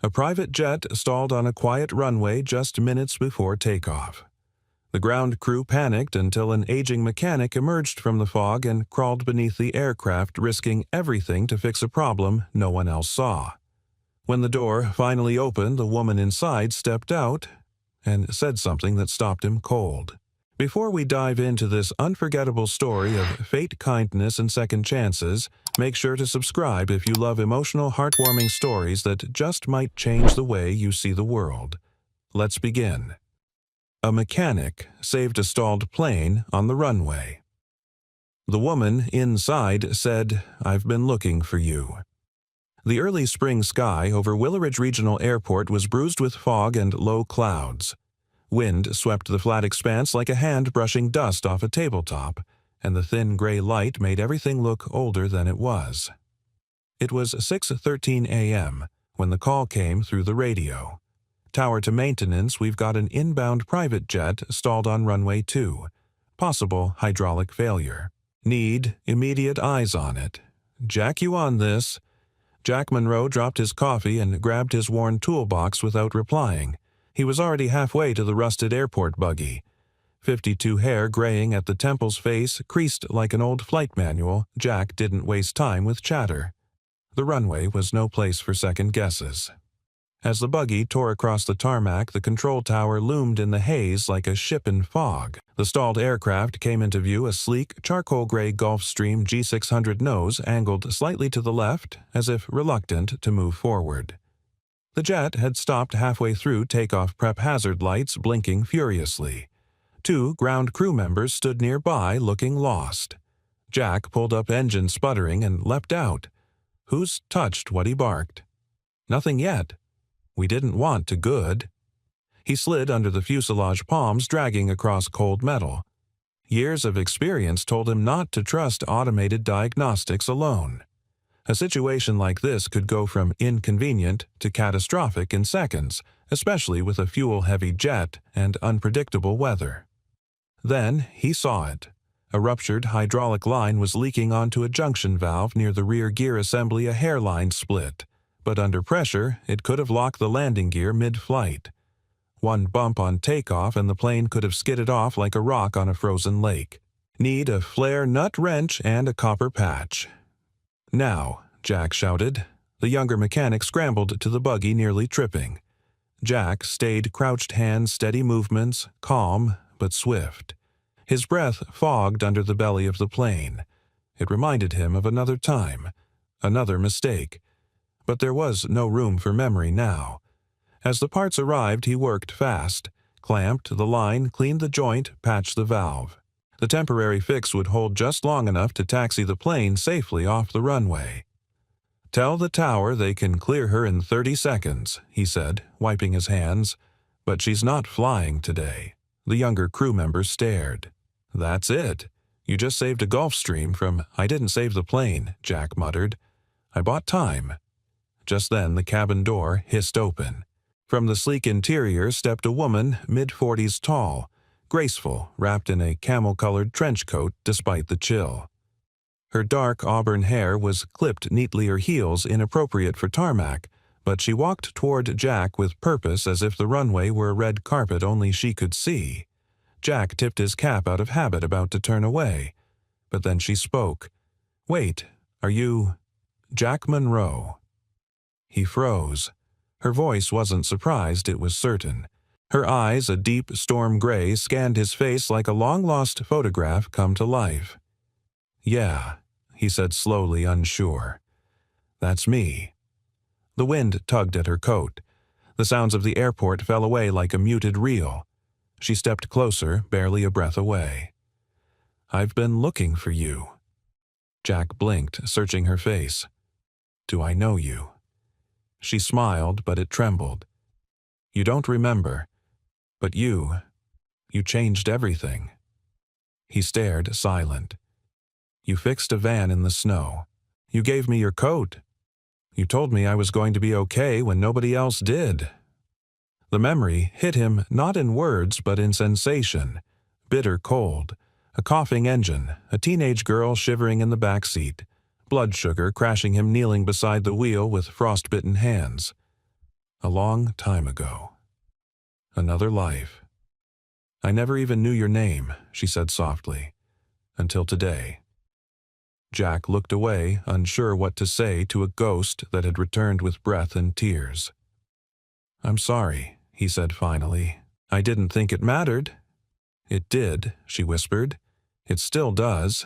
A private jet stalled on a quiet runway just minutes before takeoff. The ground crew panicked until an aging mechanic emerged from the fog and crawled beneath the aircraft, risking everything to fix a problem no one else saw. When the door finally opened, the woman inside stepped out and said something that stopped him cold. Before we dive into this unforgettable story of fate, kindness, and second chances, make sure to subscribe if you love emotional, heartwarming stories that just might change the way you see the world. Let's begin. A mechanic saved a stalled plane on the runway. The woman inside said, "I've been looking for you." The early spring sky over Willowridge Regional Airport was bruised with fog and low clouds. Wind swept the flat expanse like a hand brushing dust off a tabletop, and the thin gray light made everything look older than it was. It was 6:13 a.m. when the call came through the radio. "Tower to maintenance, we've got an inbound private jet stalled on runway 2. Possible hydraulic failure. Need immediate eyes on it. Jack, you on this?" Jack Monroe dropped his coffee and grabbed his worn toolbox without replying. He was already halfway to the rusted airport buggy. 52 hair graying at the temple's face, creased like an old flight manual, Jack didn't waste time with chatter. The runway was no place for second guesses. As the buggy tore across the tarmac, the control tower loomed in the haze like a ship in fog. The stalled aircraft came into view, a sleek, charcoal-gray Gulfstream G600 nose angled slightly to the left, as if reluctant to move forward. The jet had stopped halfway through takeoff prep, hazard lights blinking furiously. 2 ground crew members stood nearby, looking lost. Jack pulled up engine sputtering and leapt out. Who's touched what he barked? Nothing yet. We didn't want to good. He slid under the fuselage palms, dragging across cold metal. Years of experience told him not to trust automated diagnostics alone. A situation like this could go from inconvenient to catastrophic in seconds, especially with a fuel-heavy jet and unpredictable weather. Then he saw it. A ruptured hydraulic line was leaking onto a junction valve near the rear gear assembly. A hairline split, but under pressure, it could have locked the landing gear mid-flight. One bump on takeoff and the plane could have skidded off like a rock on a frozen lake. Need a flare nut wrench and a copper patch. "Now," Jack shouted. The younger mechanic scrambled to the buggy, nearly tripping. Jack stayed crouched, hands, steady movements, calm but swift. His breath fogged under the belly of the plane. It reminded him of another time, another mistake. But there was no room for memory now. As the parts arrived, he worked fast, clamped the line, cleaned the joint, patched the valve. The temporary fix would hold just long enough to taxi the plane safely off the runway. "Tell the tower they can clear her in 30 seconds, he said, wiping his hands. "But she's not flying today." The younger crew member stared. "That's it. You just saved a Gulfstream from—" "I didn't save the plane," Jack muttered. "I bought time." Just then the cabin door hissed open. From the sleek interior stepped a woman, mid-40s tall, graceful, wrapped in a camel-colored trench coat despite the chill. Her dark auburn hair was clipped neatly, her heels inappropriate for tarmac, but she walked toward Jack with purpose, as if the runway were a red carpet only she could see. Jack tipped his cap out of habit, about to turn away. But then she spoke. "Wait, are you Jack Monroe?" He froze. Her voice wasn't surprised, it was certain. Her eyes, a deep storm gray, scanned his face like a long-lost photograph come to life. "Yeah," he said slowly, unsure. "That's me." The wind tugged at her coat. The sounds of the airport fell away like a muted reel. She stepped closer, barely a breath away. "I've been looking for you." Jack blinked, searching her face. "Do I know you?" She smiled, but it trembled. "You don't remember. But you changed everything." He stared, silent. "You fixed a van in the snow. You gave me your coat. You told me I was going to be okay when nobody else did." The memory hit him not in words but in sensation, bitter cold, a coughing engine, a teenage girl shivering in the back seat, blood sugar crashing him kneeling beside the wheel with frostbitten hands. A long time ago. Another life. I never even knew your name, she said softly, until today. Jack looked away, unsure what to say to a ghost that had returned with breath and tears. I'm sorry, he said finally. I didn't think it mattered. It did, she whispered. It still does.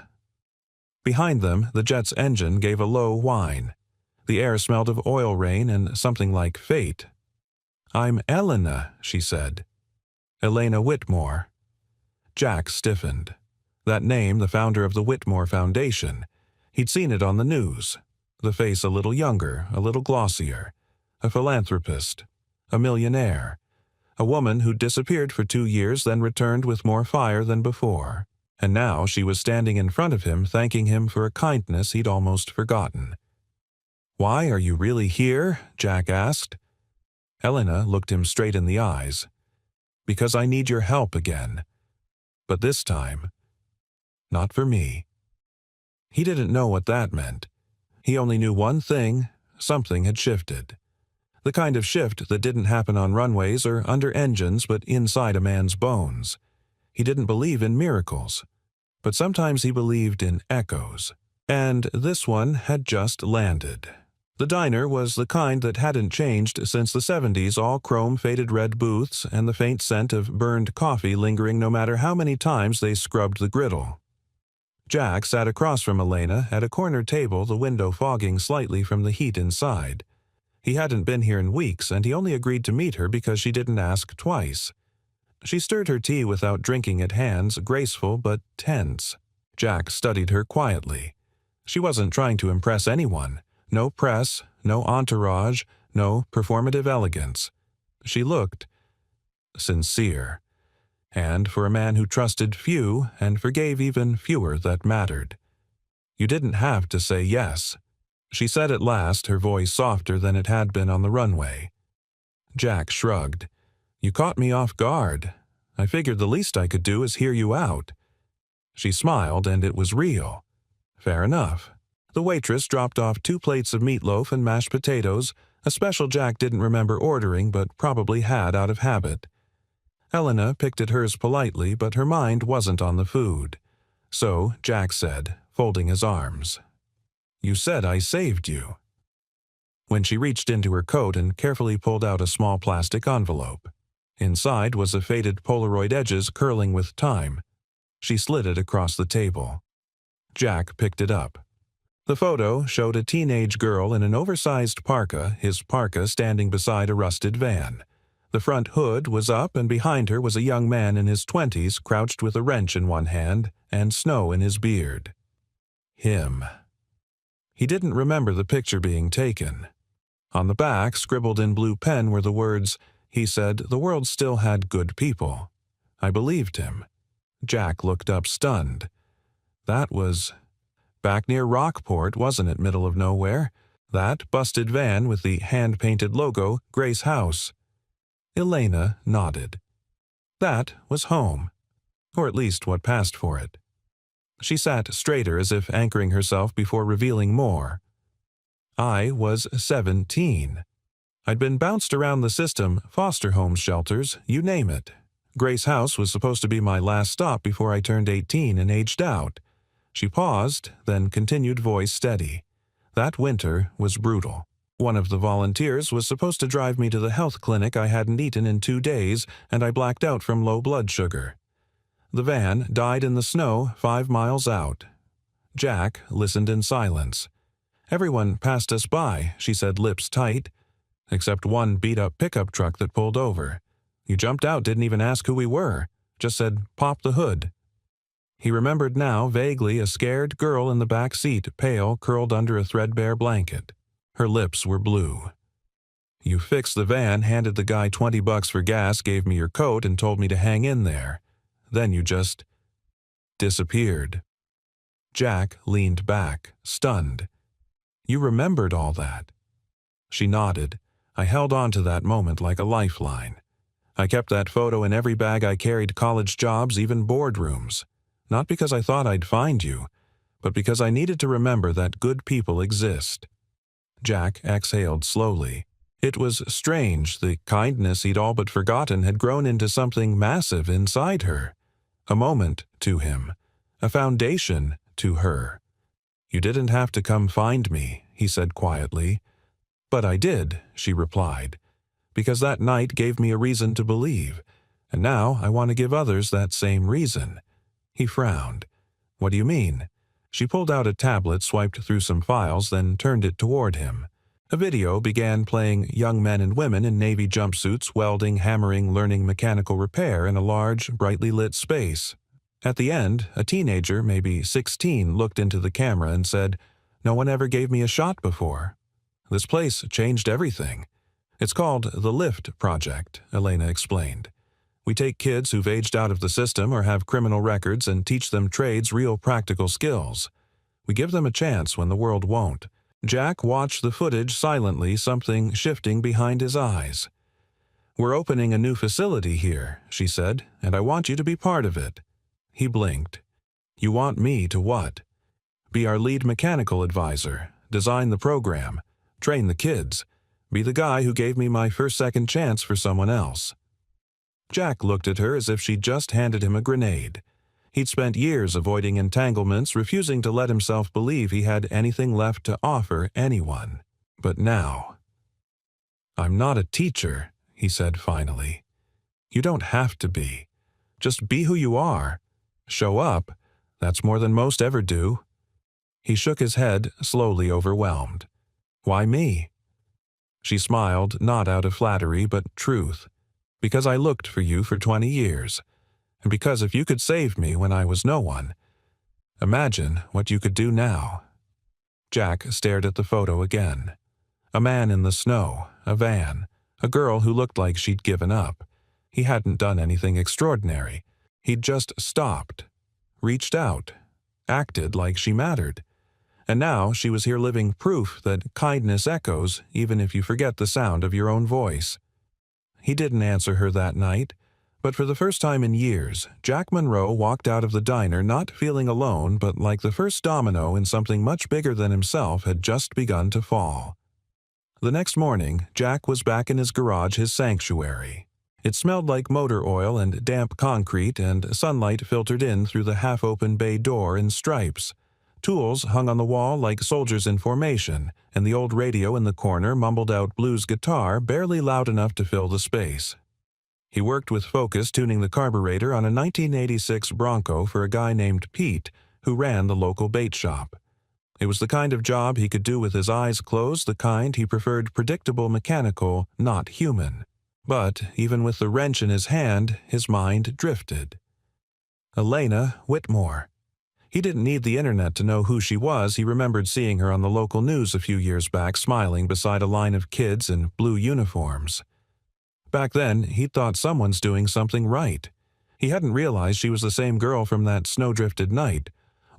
Behind them, the jet's engine gave a low whine. The air smelled of oil rain and something like fate. I'm Elena, she said. Elena Whitmore. Jack stiffened. That name, the founder of the Whitmore Foundation. He'd seen it on the news. The face a little younger, a little glossier. A philanthropist. A millionaire. A woman who'd disappeared for 2 years, then returned with more fire than before. And now she was standing in front of him, thanking him for a kindness he'd almost forgotten. Why are you really here? Jack asked. Elena looked him straight in the eyes. Because I need your help again. But this time, not for me. He didn't know what that meant. He only knew one thing: something had shifted. The kind of shift that didn't happen on runways or under engines but inside a man's bones. He didn't believe in miracles, but sometimes he believed in echoes. And this one had just landed. The diner was the kind that hadn't changed since the 70s, all chrome-faded red booths and the faint scent of burned coffee lingering no matter how many times they scrubbed the griddle. Jack sat across from Elena at a corner table, the window fogging slightly from the heat inside. He hadn't been here in weeks, and he only agreed to meet her because she didn't ask twice. She stirred her tea without drinking it, hands graceful but tense. Jack studied her quietly. She wasn't trying to impress anyone. No press, no entourage, no performative elegance. She looked sincere. And for a man who trusted few and forgave even fewer that mattered. You didn't have to say yes. She said at last, her voice softer than it had been on the runway. Jack shrugged. You caught me off guard. I figured the least I could do is hear you out. She smiled, and it was real. Fair enough. The waitress dropped off 2 plates of meatloaf and mashed potatoes, a special Jack didn't remember ordering but probably had out of habit. Elena picked at hers politely, but her mind wasn't on the food. So Jack said, folding his arms, You said I saved you. When she reached into her coat and carefully pulled out a small plastic envelope. Inside was a faded Polaroid edges curling with time. She slid it across the table. Jack picked it up. The photo showed a teenage girl in an oversized parka, his parka standing beside a rusted van. The front hood was up, and behind her was a young man in his 20s, crouched with a wrench in one hand and snow in his beard. Him. He didn't remember the picture being taken. On the back, scribbled in blue pen, were the words, he said the world still had good people. I believed him. Jack looked up stunned. That was back near Rockport, wasn't it, middle of nowhere? That busted van with the hand-painted logo, Grace House. Elena nodded. That was home, or at least what passed for it. She sat straighter as if anchoring herself before revealing more. I was 17. I'd been bounced around the system, foster home shelters, you name it. Grace House was supposed to be my last stop before I turned 18 and aged out. She paused, then continued, voice steady. That winter was brutal. One of the volunteers was supposed to drive me to the health clinic I hadn't eaten in 2 days, and I blacked out from low blood sugar. The van died in the snow 5 miles out. Jack listened in silence. Everyone passed us by, she said, lips tight, except one beat-up pickup truck that pulled over. You jumped out, didn't even ask who we were, just said, pop the hood. He remembered now, vaguely, a scared girl in the back seat, pale, curled under a threadbare blanket. Her lips were blue. You fixed the van, handed the guy $20 for gas, gave me your coat, and told me to hang in there. Then you just disappeared. Jack leaned back, stunned. You remembered all that. She nodded. I held on to that moment like a lifeline. I kept that photo in every bag I carried, college jobs, even boardrooms. Not because I thought I'd find you, but because I needed to remember that good people exist. Jack exhaled slowly. It was strange. The kindness he'd all but forgotten had grown into something massive inside her. A moment to him. A foundation to her. "You didn't have to come find me," he said quietly. "But I did," she replied, "because that night gave me a reason to believe, and now I want to give others that same reason." He frowned. "What do you mean?" She pulled out a tablet, swiped through some files, then turned it toward him. A video began playing young men and women in navy jumpsuits welding, hammering, learning mechanical repair in a large, brightly lit space. At the end, a teenager, maybe 16, looked into the camera and said, "No one ever gave me a shot before. This place changed everything. It's called the Lift Project," Elena explained. "We take kids who've aged out of the system or have criminal records and teach them trades, real practical skills. We give them a chance when the world won't." Jack watched the footage silently, something shifting behind his eyes. "We're opening a new facility here," she said, "and I want you to be part of it." He blinked. "You want me to what?" "Be our lead mechanical advisor, design the program, train the kids, be the guy who gave me my first second chance for someone else." Jack looked at her as if she'd just handed him a grenade. He'd spent years avoiding entanglements, refusing to let himself believe he had anything left to offer anyone. But now... "I'm not a teacher," he said finally. "You don't have to be. Just be who you are. Show up. That's more than most ever do." He shook his head, slowly overwhelmed. "Why me?" She smiled, not out of flattery, but truth. "Because I looked for you for 20 years. And because if you could save me when I was no one, imagine what you could do now." Jack stared at the photo again. A man in the snow, a van, a girl who looked like she'd given up. He hadn't done anything extraordinary. He'd just stopped, reached out, acted like she mattered. And now she was here living proof that kindness echoes even if you forget the sound of your own voice. He didn't answer her that night, but for the first time in years, Jack Monroe walked out of the diner not feeling alone, but like the first domino in something much bigger than himself had just begun to fall. The next morning, Jack was back in his garage, his sanctuary. It smelled like motor oil and damp concrete, and sunlight filtered in through the half-open bay door in stripes. Tools hung on the wall like soldiers in formation, and the old radio in the corner mumbled out blues guitar barely loud enough to fill the space. He worked with focus, tuning the carburetor on a 1986 Bronco for a guy named Pete, who ran the local bait shop. It was the kind of job he could do with his eyes closed, the kind he preferred predictable, mechanical, not human. But even with the wrench in his hand, his mind drifted. Elena Whitmore. He didn't need the internet to know who she was. He remembered seeing her on the local news a few years back, smiling beside a line of kids in blue uniforms. Back then, he'd thought someone's doing something right. He hadn't realized she was the same girl from that snow-drifted night,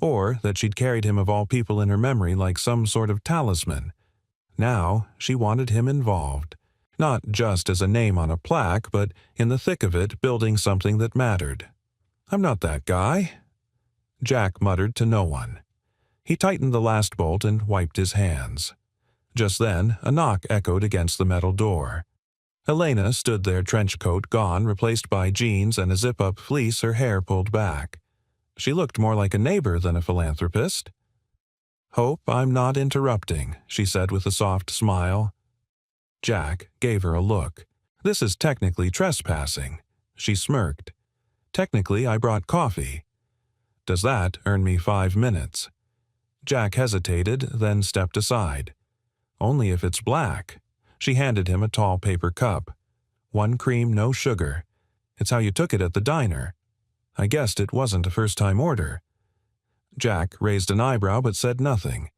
or that she'd carried him of all people in her memory like some sort of talisman. Now, she wanted him involved. Not just as a name on a plaque, but in the thick of it, building something that mattered. "I'm not that guy." Jack muttered to no one. He tightened the last bolt and wiped his hands. Just then, a knock echoed against the metal door. Elena stood there, trench coat gone, replaced by jeans and a zip-up fleece, her hair pulled back. She looked more like a neighbor than a philanthropist. "Hope I'm not interrupting," she said with a soft smile. Jack gave her a look. "This is technically trespassing." She smirked. "Technically, I brought coffee. Does that earn me 5 minutes?" Jack hesitated, then stepped aside. "Only if it's black." She handed him a tall paper cup. "1 cream, no sugar. It's how you took it at the diner. I guessed it wasn't a first-time order." Jack raised an eyebrow but said nothing.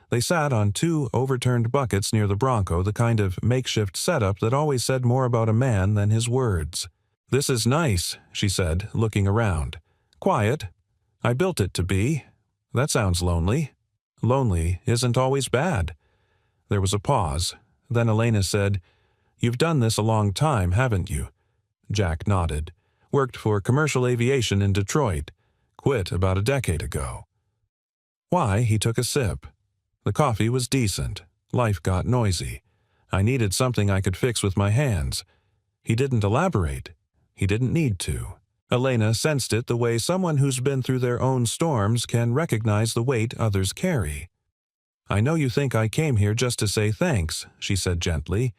They sat on 2 overturned buckets near the Bronco, the kind of makeshift setup that always said more about a man than his words. "This is nice," she said, looking around. "Quiet. I built it to be. That sounds lonely." "Lonely isn't always bad." There was a pause. Then Elena said, "You've done this a long time, haven't you?" Jack nodded. "Worked for commercial aviation in Detroit. Quit about a decade ago." Why, he took a sip. The coffee was decent. Life got noisy. I needed something I could fix with my hands. He didn't elaborate. He didn't need to. Elena sensed it the way someone who's been through their own storms can recognize the weight others carry. I know you think I came here just to say thanks, she said gently,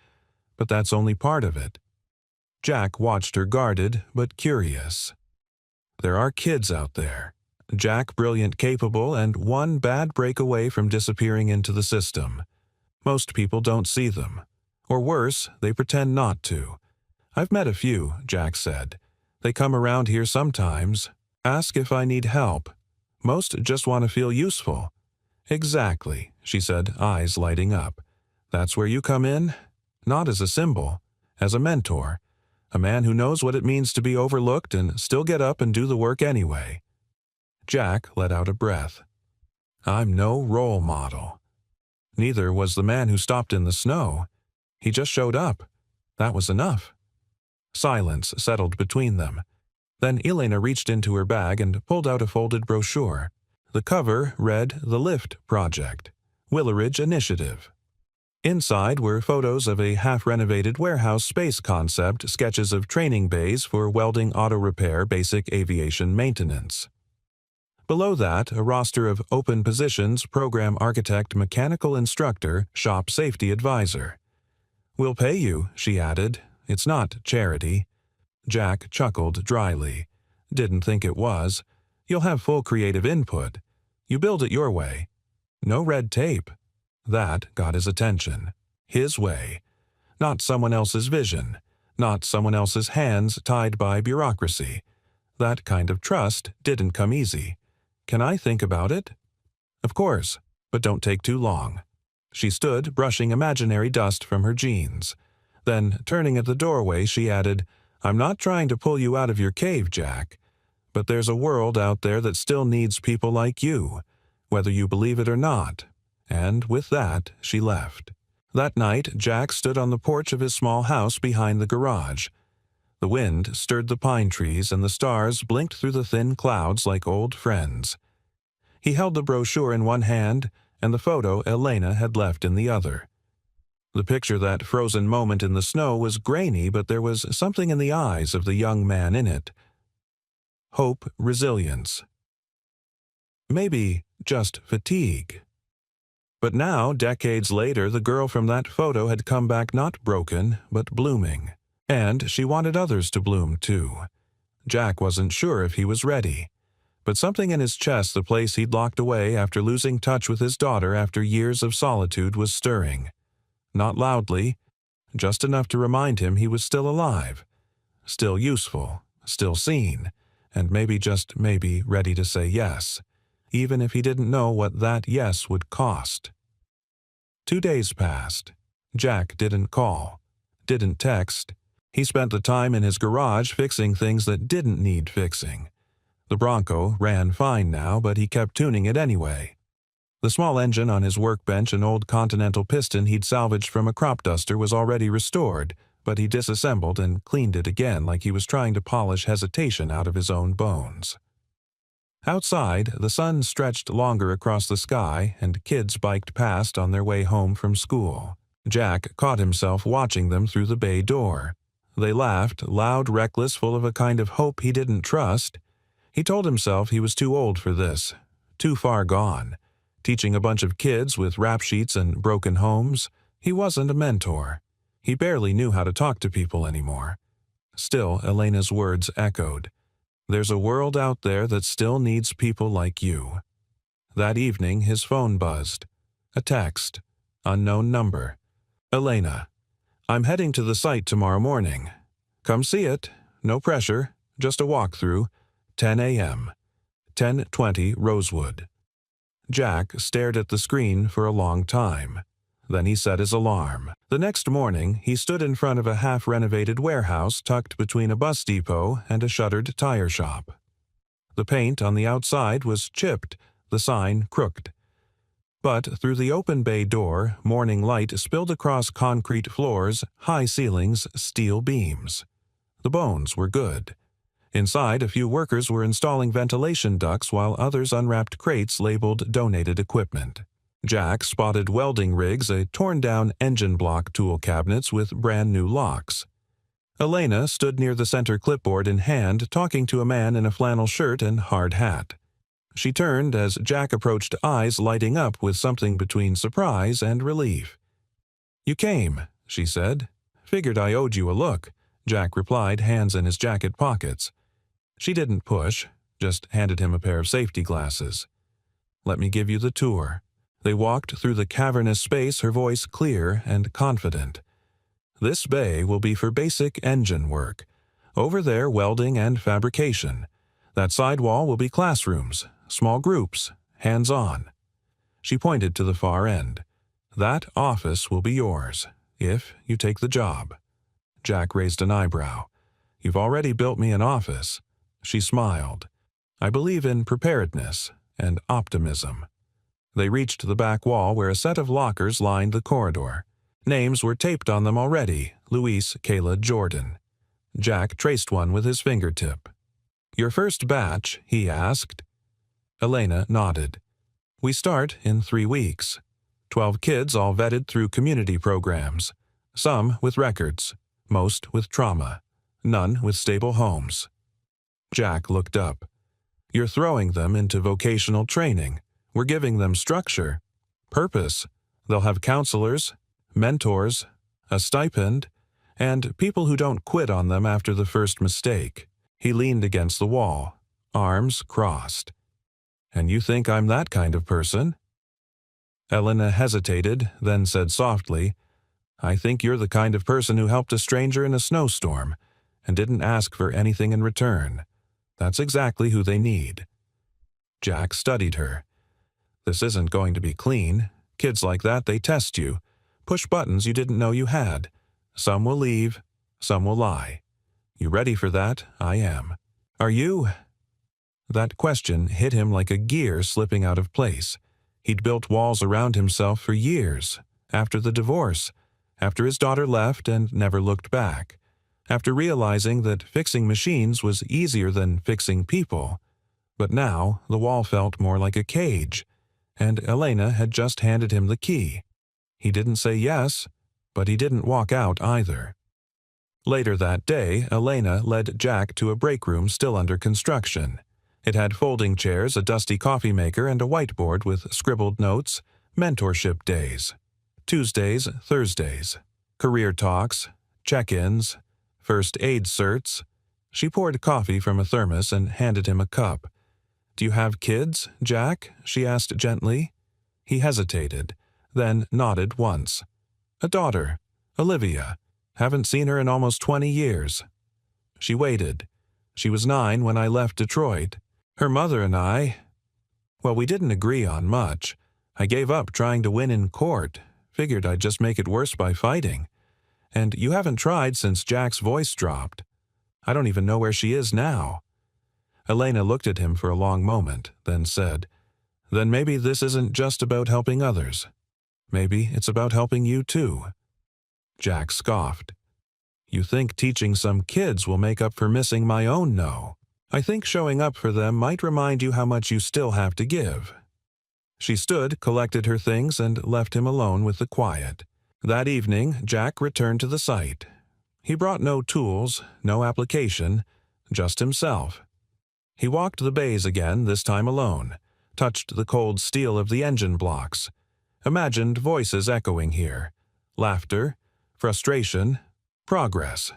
but that's only part of it. Jack watched her guarded but curious. There are kids out there. Jack brilliant, capable, and one bad break away from disappearing into the system. Most people don't see them. Or worse, they pretend not to. I've met a few, Jack said. They come around here sometimes, ask if I need help. Most just want to feel useful. Exactly, she said, eyes lighting up. That's where you come in? Not as a symbol, as a mentor. A man who knows what it means to be overlooked and still get up and do the work anyway. Jack let out a breath. I'm no role model. Neither was the man who stopped in the snow. He just showed up. That was enough. Silence settled between them. Then Elena reached into her bag and pulled out a folded brochure. The cover read The Lift Project, Willeridge Initiative. Inside were photos of a half-renovated warehouse space concept, sketches of training bays for welding, auto repair, basic aviation maintenance. Below that, a roster of open positions: program architect, mechanical instructor, shop safety advisor. We'll pay you, she added. It's not charity. Jack chuckled dryly. Didn't think it was. You'll have full creative input. You build it your way. No red tape. That got his attention. His way. Not someone else's vision. Not someone else's hands tied by bureaucracy. That kind of trust didn't come easy. Can I think about it? Of course, but don't take too long. She stood, brushing imaginary dust from her jeans. Then, turning at the doorway, she added, I'm not trying to pull you out of your cave, Jack. But there's a world out there that still needs people like you, whether you believe it or not. And with that, she left. That night, Jack stood on the porch of his small house behind the garage. The wind stirred the pine trees and the stars blinked through the thin clouds like old friends. He held the brochure in one hand and the photo Elena had left in the other. The picture, that frozen moment in the snow, was grainy, but there was something in the eyes of the young man in it. Hope, resilience. Maybe just fatigue. But now, decades later, the girl from that photo had come back not broken, but blooming. And she wanted others to bloom, too. Jack wasn't sure if he was ready. But something in his chest, the place he'd locked away after losing touch with his daughter after years of solitude, was stirring. Not loudly, just enough to remind him he was still alive, still useful, still seen, and maybe, just maybe, ready to say yes, even if he didn't know what that yes would cost. 2 days passed. Jack didn't call, didn't text. He spent the time in his garage fixing things that didn't need fixing. The Bronco ran fine now, but he kept tuning it anyway. The small engine on his workbench, an old Continental piston he'd salvaged from a crop duster, was already restored, but he disassembled and cleaned it again like he was trying to polish hesitation out of his own bones. Outside, the sun stretched longer across the sky, and kids biked past on their way home from school. Jack caught himself watching them through the bay door. They laughed, loud, reckless, full of a kind of hope he didn't trust. He told himself he was too old for this, too far gone. Teaching a bunch of kids with rap sheets and broken homes, he wasn't a mentor. He barely knew how to talk to people anymore. Still, Elena's words echoed. There's a world out there that still needs people like you. That evening, his phone buzzed. A text. Unknown number. Elena, I'm heading to the site tomorrow morning. Come see it. No pressure. Just a walkthrough. 10 a.m. 10:20 Rosewood. Jack stared at the screen for a long time. Then he set his alarm. The next morning, he stood in front of a half-renovated warehouse tucked between a bus depot and a shuttered tire shop. The paint on the outside was chipped, the sign crooked. But through the open bay door, morning light spilled across concrete floors, high ceilings, steel beams. The bones were good. Inside, a few workers were installing ventilation ducts while others unwrapped crates labeled donated equipment. Jack spotted welding rigs, a torn-down engine block tool cabinets with brand-new locks. Elena stood near the center clipboard in hand, talking to a man in a flannel shirt and hard hat. She turned as Jack approached, eyes lighting up with something between surprise and relief. "You came," she said. "Figured I owed you a look," Jack replied, hands in his jacket pockets. She didn't push, just handed him a pair of safety glasses. "Let me give you the tour." They walked through the cavernous space, her voice clear and confident. "This bay will be for basic engine work. Over there, welding and fabrication. That side wall will be classrooms, small groups, hands-on." She pointed to the far end. "That office will be yours, if you take the job." Jack raised an eyebrow. "You've already built me an office." She smiled. "I believe in preparedness and optimism." They reached the back wall where a set of lockers lined the corridor. Names were taped on them already: Luis, Kayla, Jordan. Jack traced one with his fingertip. "Your first batch?" he asked. Elena nodded. "We start in 3 weeks. 12 kids all vetted through community programs. Some with records, most with trauma, none with stable homes." Jack looked up. "You're throwing them into vocational training. We're giving them structure, purpose. They'll have counselors, mentors, a stipend, and people who don't quit on them after the first mistake." He leaned against the wall, arms crossed. "And you think I'm that kind of person?" Elena hesitated, then said softly, "I think you're the kind of person who helped a stranger in a snowstorm and didn't ask for anything in return. That's exactly who they need." Jack studied her. "This isn't going to be clean. Kids like that, they test you. Push buttons you didn't know you had. Some will leave, some will lie. You ready for that? I am. Are you?" That question hit him like a gear slipping out of place. He'd built walls around himself for years. After the divorce, after his daughter left and never looked back, after realizing that fixing machines was easier than fixing people. But now the wall felt more like a cage, and Elena had just handed him the key. He didn't say yes, but he didn't walk out either. Later that day, Elena led Jack to a break room still under construction. It had folding chairs, a dusty coffee maker, and a whiteboard with scribbled notes: mentorship days, Tuesdays, Thursdays, career talks, check-ins, first aid certs. She poured coffee from a thermos and handed him a cup. "Do you have kids, Jack?" she asked gently. He hesitated, then nodded once. "A daughter, Olivia. Haven't seen her in almost 20 years. She waited. She was 9 when I left Detroit. Her mother and well, we didn't agree on much. I gave up trying to win in court. Figured I'd just make it worse by fighting. And you haven't tried since Jack's voice dropped. I don't even know where she is now." Elena looked at him for a long moment, then said, "Then maybe this isn't just about helping others. Maybe it's about helping you too." Jack scoffed. "You think teaching some kids will make up for missing my own no. I think showing up for them might remind you how much you still have to give." She stood, collected her things, and left him alone with the quiet. That evening, Jack returned to the site. He brought no tools, no application, just himself. He walked the bays again, this time alone, touched the cold steel of the engine blocks, imagined voices echoing here, laughter, frustration, progress.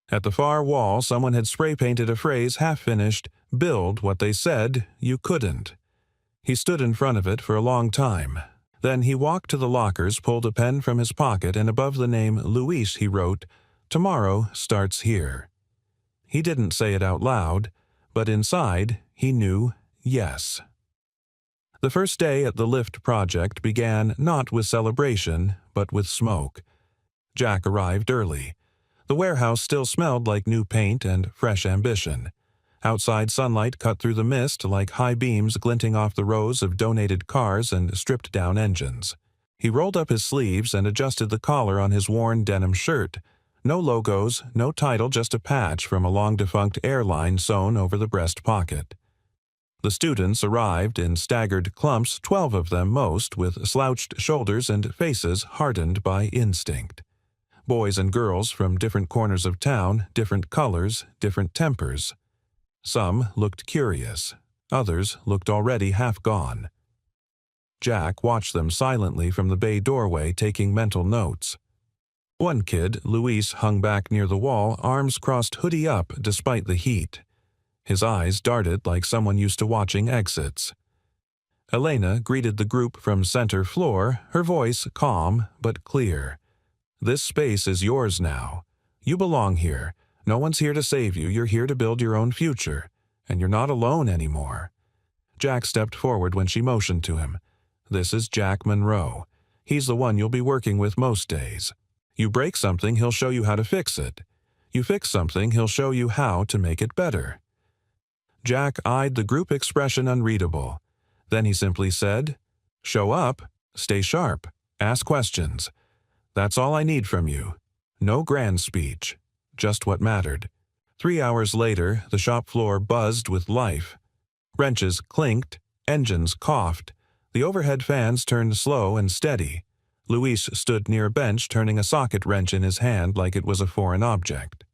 At the far wall, someone had spray-painted a phrase half-finished: "Build what they said you couldn't." He stood in front of it for a long time. Then he walked to the lockers, pulled a pen from his pocket, and above the name Luis he wrote, "Tomorrow starts here." He didn't say it out loud, but inside he knew yes. The first day at the lift project began not with celebration, but with smoke. Jack arrived early. The warehouse still smelled like new paint and fresh ambition. Outside sunlight cut through the mist like high beams glinting off the rows of donated cars and stripped-down engines. He rolled up his sleeves and adjusted the collar on his worn denim shirt. No logos, no title, just a patch from a long-defunct airline sewn over the breast pocket. The students arrived in staggered clumps, 12 of them most, with slouched shoulders and faces hardened by instinct. Boys and girls from different corners of town, different colors, different tempers. Some looked curious. Others looked already half gone. Jack watched them silently from the bay doorway, taking mental notes. One kid, Luis, hung back near the wall, arms crossed hoodie up despite the heat. His eyes darted like someone used to watching exits. Elena greeted the group from center floor, her voice calm but clear. "This space is yours now. You belong here. No one's here to save you. You're here to build your own future. And you're not alone anymore." Jack stepped forward when she motioned to him. "This is Jack Monroe. He's the one you'll be working with most days. You break something, he'll show you how to fix it. You fix something, he'll show you how to make it better." Jack eyed the group, expression unreadable. Then he simply said, "Show up, stay sharp, ask questions. That's all I need from you. No grand speech, just what mattered." 3 hours later, the shop floor buzzed with life. Wrenches clinked, engines coughed. The overhead fans turned slow and steady. Luis stood near a bench, turning a socket wrench in his hand like it was a foreign object.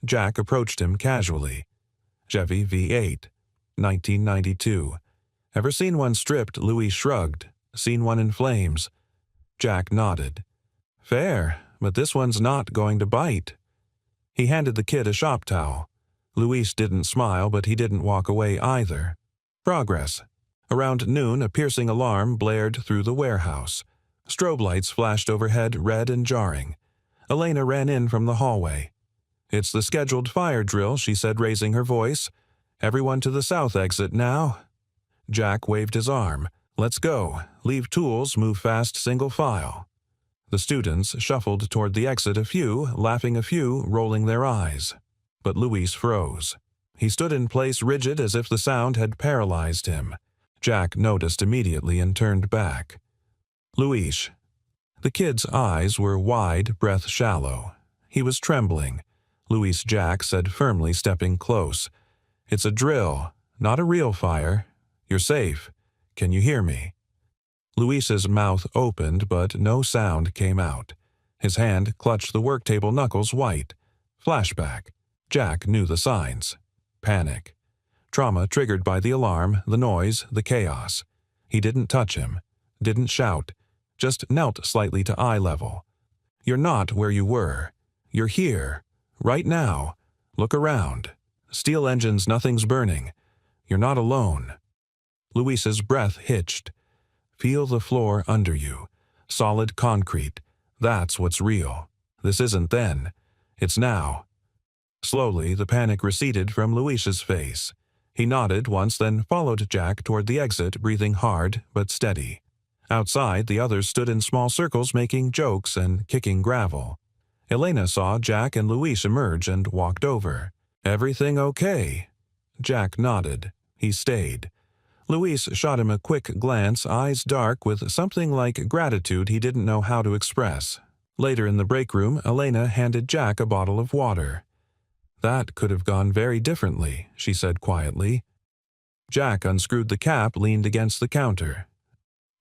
Jack approached him casually. "Chevy V8, 1992. Ever seen one stripped?" Luis shrugged. "Seen one in flames." Jack nodded. "Fair, but this one's not going to bite." He handed the kid a shop towel. Luis didn't smile, but he didn't walk away either. Progress. Around noon, a piercing alarm blared through the warehouse. Strobe lights flashed overhead, red and jarring. Elena ran in from the hallway. "It's the scheduled fire drill," she said, raising her voice. "Everyone to the south exit now." Jack waved his arm. "Let's go. Leave tools, move fast, single file." The students shuffled toward the exit, a few laughing, a few rolling their eyes. But Luis froze. He stood in place, rigid as if the sound had paralyzed him. Jack noticed immediately and turned back. "Luis." The kid's eyes were wide, breath shallow. He was trembling. "Luis," Jack said firmly, stepping close. "It's a drill, not a real fire. You're safe. Can you hear me?" Luis's mouth opened, but no sound came out. His hand clutched the work table, knuckles white. Flashback. Jack knew the signs. Panic. Trauma triggered by the alarm, the noise, the chaos. He didn't touch him. Didn't shout. Just knelt slightly to eye level. "You're not where you were. You're here. Right now. Look around. Steel engines, nothing's burning. You're not alone." Luis's breath hitched. "Feel the floor under you. Solid concrete. That's what's real. This isn't then. It's now." Slowly, the panic receded from Luis's face. He nodded once, then followed Jack toward the exit, breathing hard but steady. Outside, the others stood in small circles, making jokes and kicking gravel. Elena saw Jack and Luis emerge and walked over. "Everything okay?" Jack nodded. He stayed. Luis shot him a quick glance, eyes dark with something like gratitude he didn't know how to express. Later in the break room, Elena handed Jack a bottle of water. "That could have gone very differently," she said quietly. Jack unscrewed the cap, leaned against the counter.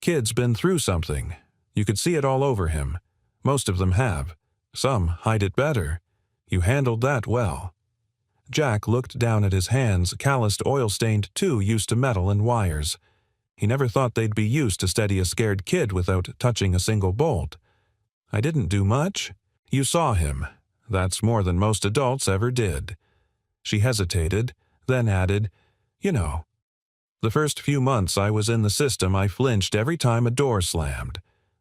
"Kid's been through something. You could see it all over him. Most of them have. Some hide it better. You handled that well." Jack looked down at his hands, calloused, oil-stained, too used to metal and wires. He never thought they'd be used to steady a scared kid without touching a single bolt. "I didn't do much. You saw him. That's more than most adults ever did." She hesitated, then added, "You know, the first few months I was in the system, I flinched every time a door slammed.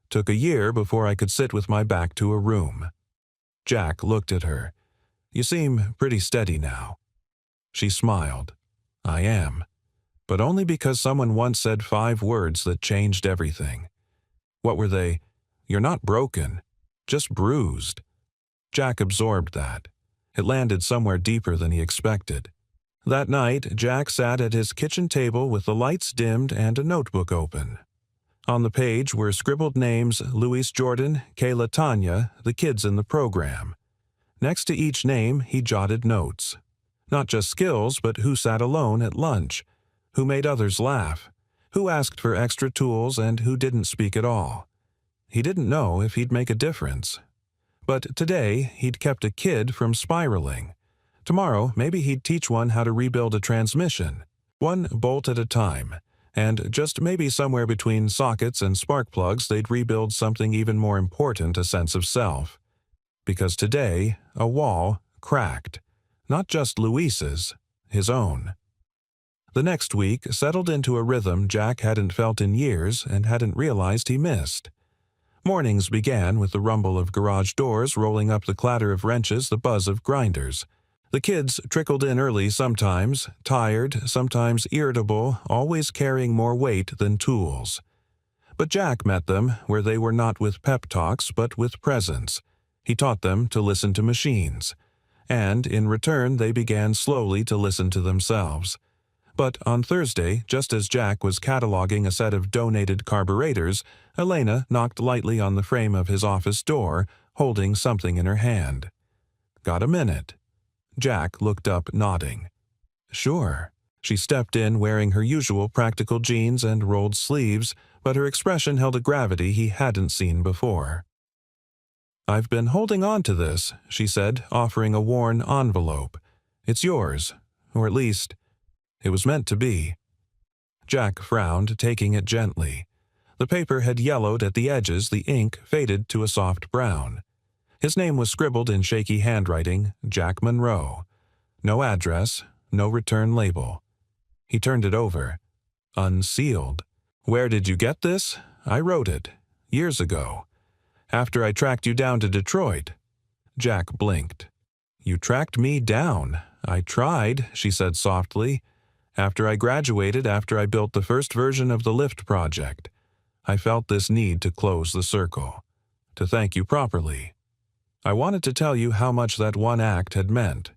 Took a year before I could sit with my back to a room." Jack looked at her. "You seem pretty steady now." She smiled. "I am. But only because someone once said 5 words that changed everything." "What were they?" "You're not broken. Just bruised." Jack absorbed that. It landed somewhere deeper than he expected. That night, Jack sat at his kitchen table with the lights dimmed and a notebook open. On the page were scribbled names: Luis Jordan, Kayla, Tanya, the kids in the program. Next to each name, he jotted notes. Not just skills, but who sat alone at lunch, who made others laugh, who asked for extra tools and who didn't speak at all. He didn't know if he'd make a difference. But today, he'd kept a kid from spiraling. Tomorrow, maybe he'd teach one how to rebuild a transmission, one bolt at a time, and just maybe somewhere between sockets and spark plugs they'd rebuild something even more important, a sense of self. Because today, a wall cracked. Not just Luis's, his own. The next week settled into a rhythm Jack hadn't felt in years and hadn't realized he missed. Mornings began with the rumble of garage doors rolling up, the clatter of wrenches, the buzz of grinders. The kids trickled in early sometimes, tired, sometimes irritable, always carrying more weight than tools. But Jack met them where they were, not with pep talks but with presence. He taught them to listen to machines. And in return they began slowly to listen to themselves. But on Thursday, just as Jack was cataloging a set of donated carburetors, Elena knocked lightly on the frame of his office door, holding something in her hand. "Got a minute?" Jack looked up, nodding. "Sure." She stepped in wearing her usual practical jeans and rolled sleeves, but her expression held a gravity he hadn't seen before. "I've been holding on to this," she said, offering a worn envelope. "It's yours, or at least, it was meant to be." Jack frowned, taking it gently. The paper had yellowed at the edges, the ink faded to a soft brown. His name was scribbled in shaky handwriting, Jack Monroe. No address, no return label. He turned it over. Unsealed. "Where did you get this?" "I wrote it. Years ago. After I tracked you down to Detroit." Jack blinked. "You tracked me down." "I tried," she said softly. "After I graduated, after I built the first version of the lift project. I felt this need to close the circle. To thank you properly. I wanted to tell you how much that one act had meant."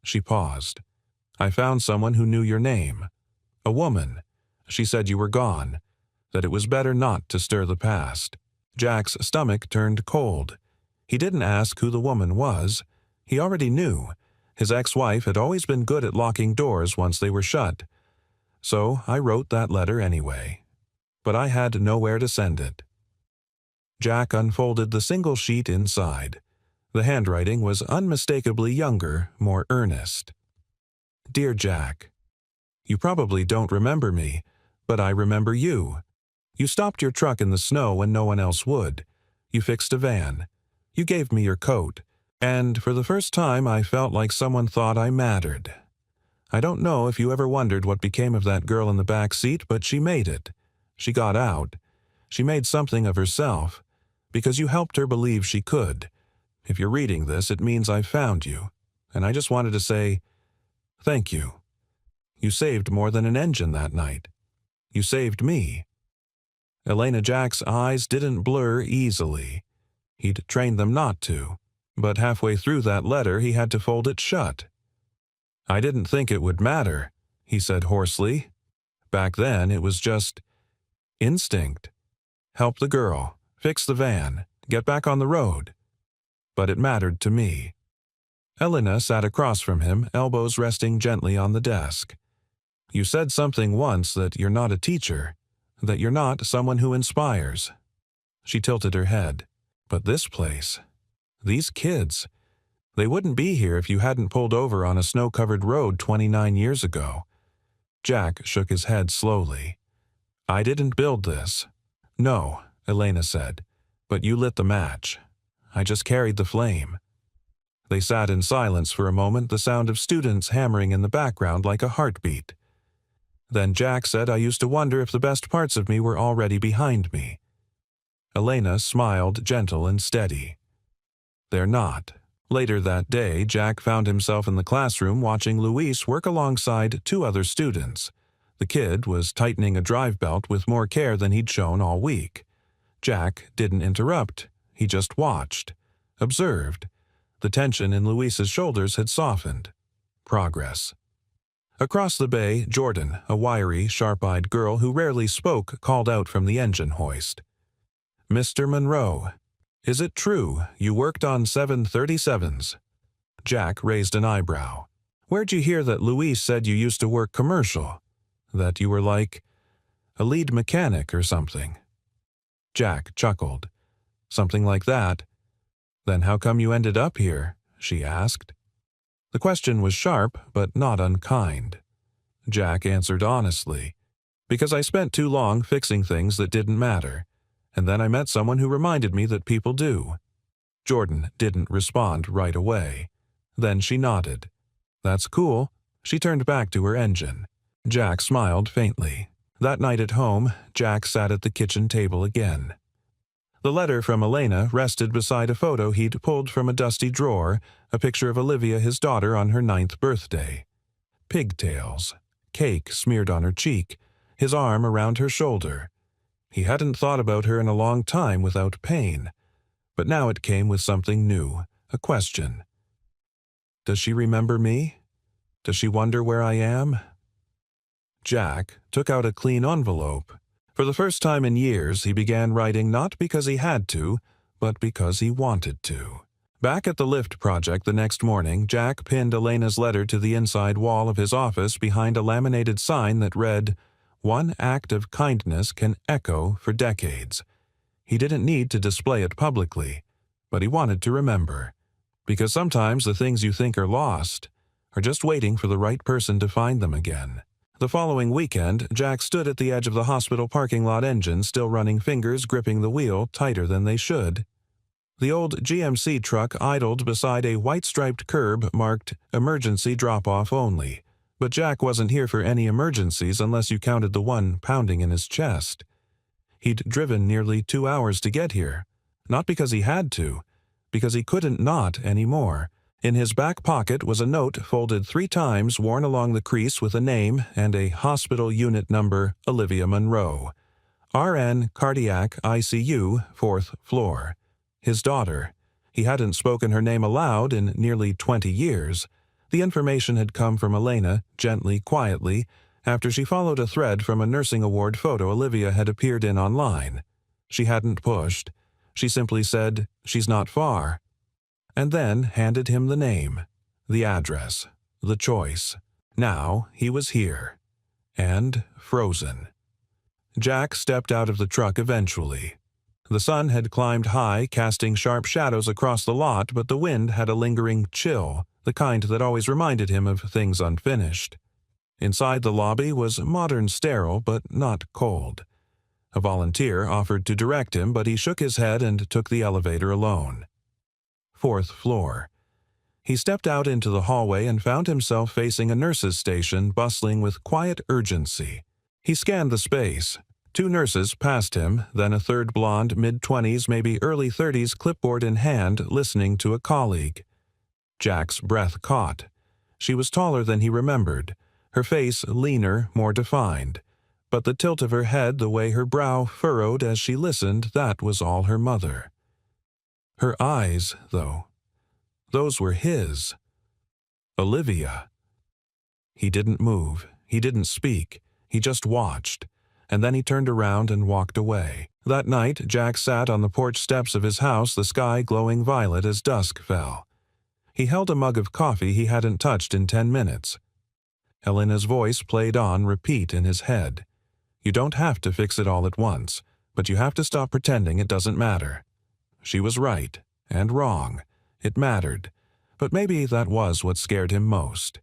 She paused. "I found someone who knew your name. A woman. She said you were gone, that it was better not to stir the past." Jack's stomach turned cold. He didn't ask who the woman was. He already knew. His ex-wife had always been good at locking doors once they were shut. "So I wrote that letter anyway. But I had nowhere to send it." Jack unfolded the single sheet inside. The handwriting was unmistakably younger, more earnest. "Dear Jack, you probably don't remember me, but I remember you. You stopped your truck in the snow when no one else would. You fixed a van. You gave me your coat. And for the first time I felt like someone thought I mattered. I don't know if you ever wondered what became of that girl in the back seat, but she made it. She got out. She made something of herself, because you helped her believe she could. If you're reading this, it means I've found you, and I just wanted to say, thank you. You saved more than an engine that night. You saved me." Elena Jack's eyes didn't blur easily. He'd trained them not to, but halfway through that letter he had to fold it shut. "I didn't think it would matter," he said hoarsely. "Back then it was just instinct. Help the girl, fix the van, get back on the road. But it mattered to me." Elena sat across from him, elbows resting gently on the desk. "You said something once, that you're not a teacher, that you're not someone who inspires." She tilted her head. "But this place, these kids, they wouldn't be here if you hadn't pulled over on a snow-covered road 29 years ago." Jack shook his head slowly. "I didn't build this." "No," Elena said, "but you lit the match. I just carried the flame." They sat in silence for a moment, the sound of students hammering in the background like a heartbeat. Then Jack said, "I used to wonder if the best parts of me were already behind me." Elena smiled, gentle and steady. "They're not." Later that day, Jack found himself in the classroom watching Luis work alongside 2 other students. The kid was tightening a drive belt with more care than he'd shown all week. Jack didn't interrupt. He just watched, observed. The tension in Luis's shoulders had softened. Progress. Across the bay, Jordan, a wiry, sharp-eyed girl who rarely spoke, called out from the engine hoist. "Mr. Monroe, is it true you worked on 737s?" Jack raised an eyebrow. "Where'd you hear that Luis said you used to work commercial?" That you were like a lead mechanic or something." Jack chuckled. "Something like that? Then how come you ended up here?" she asked. The question was sharp, but not unkind. Jack answered honestly. "Because I spent too long fixing things that didn't matter, and then I met someone who reminded me that people do." Jordan didn't respond right away. Then she nodded. "That's cool." She turned back to her engine. Jack smiled faintly. That night at home, Jack sat at the kitchen table again. The letter from Elena rested beside a photo he'd pulled from a dusty drawer, a picture of Olivia, his daughter, on her 9th birthday. Pigtails, cake smeared on her cheek, his arm around her shoulder. He hadn't thought about her in a long time without pain, but now it came with something new, a question. Does she remember me? Does she wonder where I am? Jack took out a clean envelope. For the first time in years, he began writing not because he had to, but because he wanted to. Back at the lift project the next morning, Jack pinned Elena's letter to the inside wall of his office behind a laminated sign that read, "One act of kindness can echo for decades." He didn't need to display it publicly, but he wanted to remember. Because sometimes the things you think are lost are just waiting for the right person to find them again. The following weekend, Jack stood at the edge of the hospital parking lot, engine still running, fingers gripping the wheel tighter than they should. The old GMC truck idled beside a white-striped curb marked "Emergency Drop-Off Only," but Jack wasn't here for any emergencies unless you counted the one pounding in his chest. He'd driven nearly 2 hours to get here, not because he had to, because he couldn't not anymore. In his back pocket was a note folded 3 times, worn along the crease with a name and a hospital unit number, Olivia Monroe. RN Cardiac ICU, 4th floor. His daughter. He hadn't spoken her name aloud in nearly 20 years. The information had come from Elena, gently, quietly, after she followed a thread from a nursing award photo Olivia had appeared in online. She hadn't pushed. She simply said, "She's not far," and then handed him the name, the address, the choice. Now he was here. And frozen. Jack stepped out of the truck eventually. The sun had climbed high, casting sharp shadows across the lot, but the wind had a lingering chill, the kind that always reminded him of things unfinished. Inside the lobby was modern, sterile, but not cold. A volunteer offered to direct him, but he shook his head and took the elevator alone. 4th floor. He stepped out into the hallway and found himself facing a nurse's station bustling with quiet urgency. He scanned the space. 2 nurses passed him, then a third blonde, mid-20s, maybe early 30s, clipboard in hand, listening to a colleague. Jack's breath caught. She was taller than he remembered, her face leaner, more defined. But the tilt of her head, the way her brow furrowed as she listened, that was all her mother. Her eyes, though, those were his. Olivia. He didn't move. He didn't speak. He just watched. And then he turned around and walked away. That night, Jack sat on the porch steps of his house, the sky glowing violet as dusk fell. He held a mug of coffee he hadn't touched in 10 minutes. Elena's voice played on repeat in his head. You don't have to fix it all at once, but you have to stop pretending it doesn't matter. She was right, and wrong. It mattered. But maybe that was what scared him most.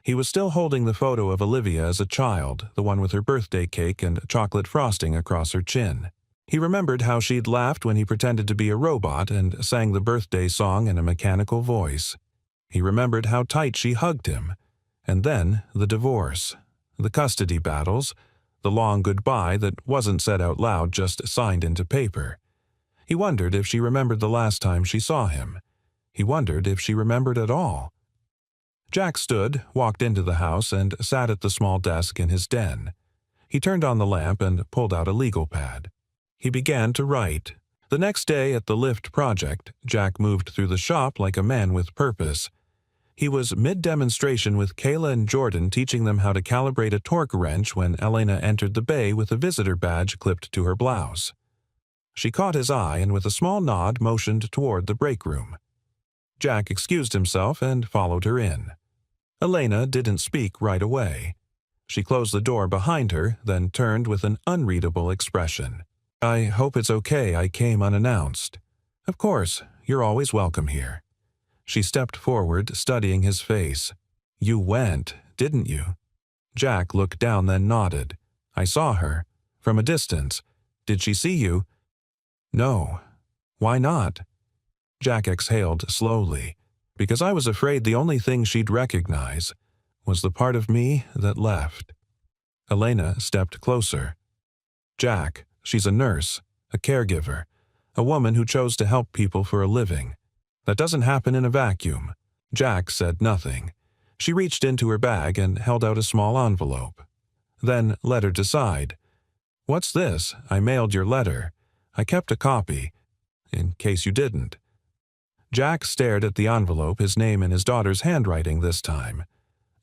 He was still holding the photo of Olivia as a child, the one with her birthday cake and chocolate frosting across her chin. He remembered how she'd laughed when he pretended to be a robot and sang the birthday song in a mechanical voice. He remembered how tight she hugged him. And then the divorce, the custody battles, the long goodbye that wasn't said out loud, just signed into paper. He wondered if she remembered the last time she saw him. He wondered if she remembered at all. Jack stood, walked into the house, and sat at the small desk in his den. He turned on the lamp and pulled out a legal pad. He began to write. The next day at the lift project, Jack moved through the shop like a man with purpose. He was mid-demonstration with Kayla and Jordan, teaching them how to calibrate a torque wrench when Elena entered the bay with a visitor badge clipped to her blouse. She caught his eye and with a small nod motioned toward the break room. Jack excused himself and followed her in. Elena didn't speak right away. She closed the door behind her, then turned with an unreadable expression. "I hope it's okay I came unannounced." "Of course, you're always welcome here." She stepped forward, studying his face. "You went, didn't you?" Jack looked down, then nodded. "I saw her. From a distance. Did she see you?" "No." "Why not?" Jack exhaled slowly. "Because I was afraid the only thing she'd recognize was the part of me that left." Elena stepped closer. "Jack, she's a nurse, a caregiver, a woman who chose to help people for a living. That doesn't happen in a vacuum." Jack said nothing. She reached into her bag and held out a small envelope. Then led her to side. "What's this? I mailed your letter. I kept a copy, in case you didn't." Jack stared at the envelope, his name in his daughter's handwriting this time.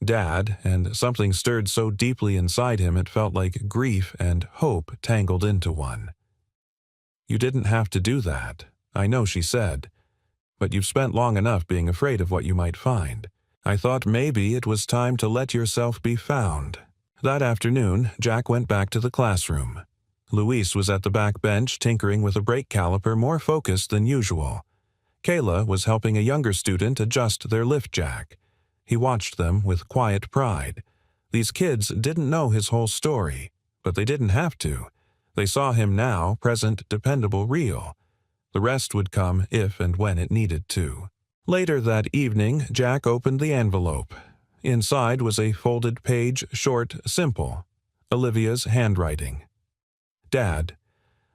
Dad, and something stirred so deeply inside him it felt like grief and hope tangled into one. "You didn't have to do that, I know," she said. "But you've spent long enough being afraid of what you might find. I thought maybe it was time to let yourself be found." That afternoon, Jack went back to the classroom. Luis was at the back bench tinkering with a brake caliper, more focused than usual. Kayla was helping a younger student adjust their lift jack. He watched them with quiet pride. These kids didn't know his whole story, but they didn't have to. They saw him now, present, dependable, real. The rest would come if and when it needed to. Later that evening, Jack opened the envelope. Inside was a folded page, short, simple. Olivia's handwriting. "Dad,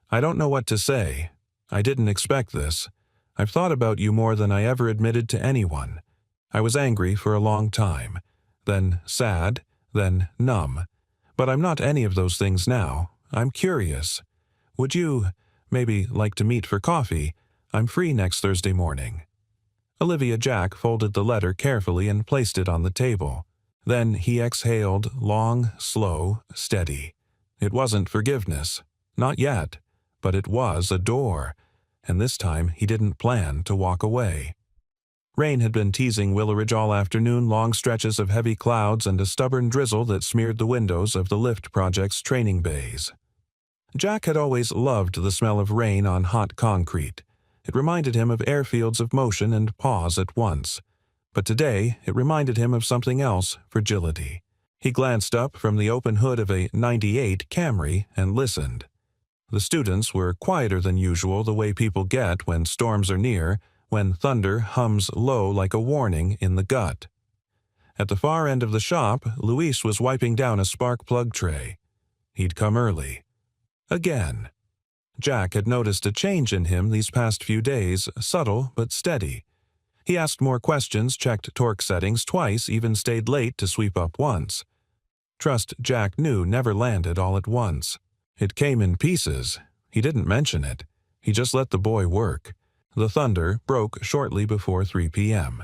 I don't know what to say. I didn't expect this. I've thought about you more than I ever admitted to anyone. I was angry for a long time, then sad, then numb. But I'm not any of those things now. I'm curious. Would you, maybe, like to meet for coffee? I'm free next Thursday morning." Olivia Jack folded the letter carefully and placed it on the table. Then he exhaled, long, slow, steady. It wasn't forgiveness. Not yet. But it was a door. And this time he didn't plan to walk away. Rain had been teasing Willowridge all afternoon, long stretches of heavy clouds and a stubborn drizzle that smeared the windows of the lift project's training bays. Jack had always loved the smell of rain on hot concrete. It reminded him of airfields of motion and pause at once. But today it reminded him of something else, fragility. He glanced up from the open hood of a '98 Camry and listened. The students were quieter than usual, the way people get when storms are near, when thunder hums low like a warning in the gut. At the far end of the shop, Luis was wiping down a spark plug tray. He'd come early. Again. Jack had noticed a change in him these past few days, subtle but steady. He asked more questions, checked torque settings twice, even stayed late to sweep up once. Trust Jack knew never landed all at once. It came in pieces. He didn't mention it. He just let the boy work. The thunder broke shortly before 3 p.m.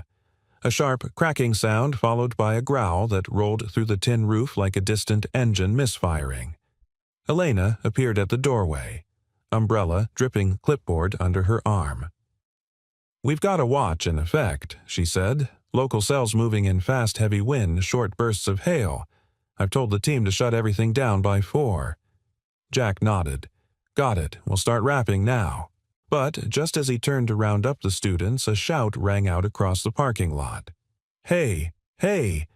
A sharp cracking sound followed by a growl that rolled through the tin roof like a distant engine misfiring. Elena appeared at the doorway, umbrella dripping clipboard under her arm. "We've got a watch in effect," she said. "Local cells moving in fast, heavy wind, short bursts of hail. I've told the team to shut everything down by 4. Jack nodded. "Got it. We'll start wrapping now." But just as he turned to round up the students, a shout rang out across the parking lot. "Hey! Hey!"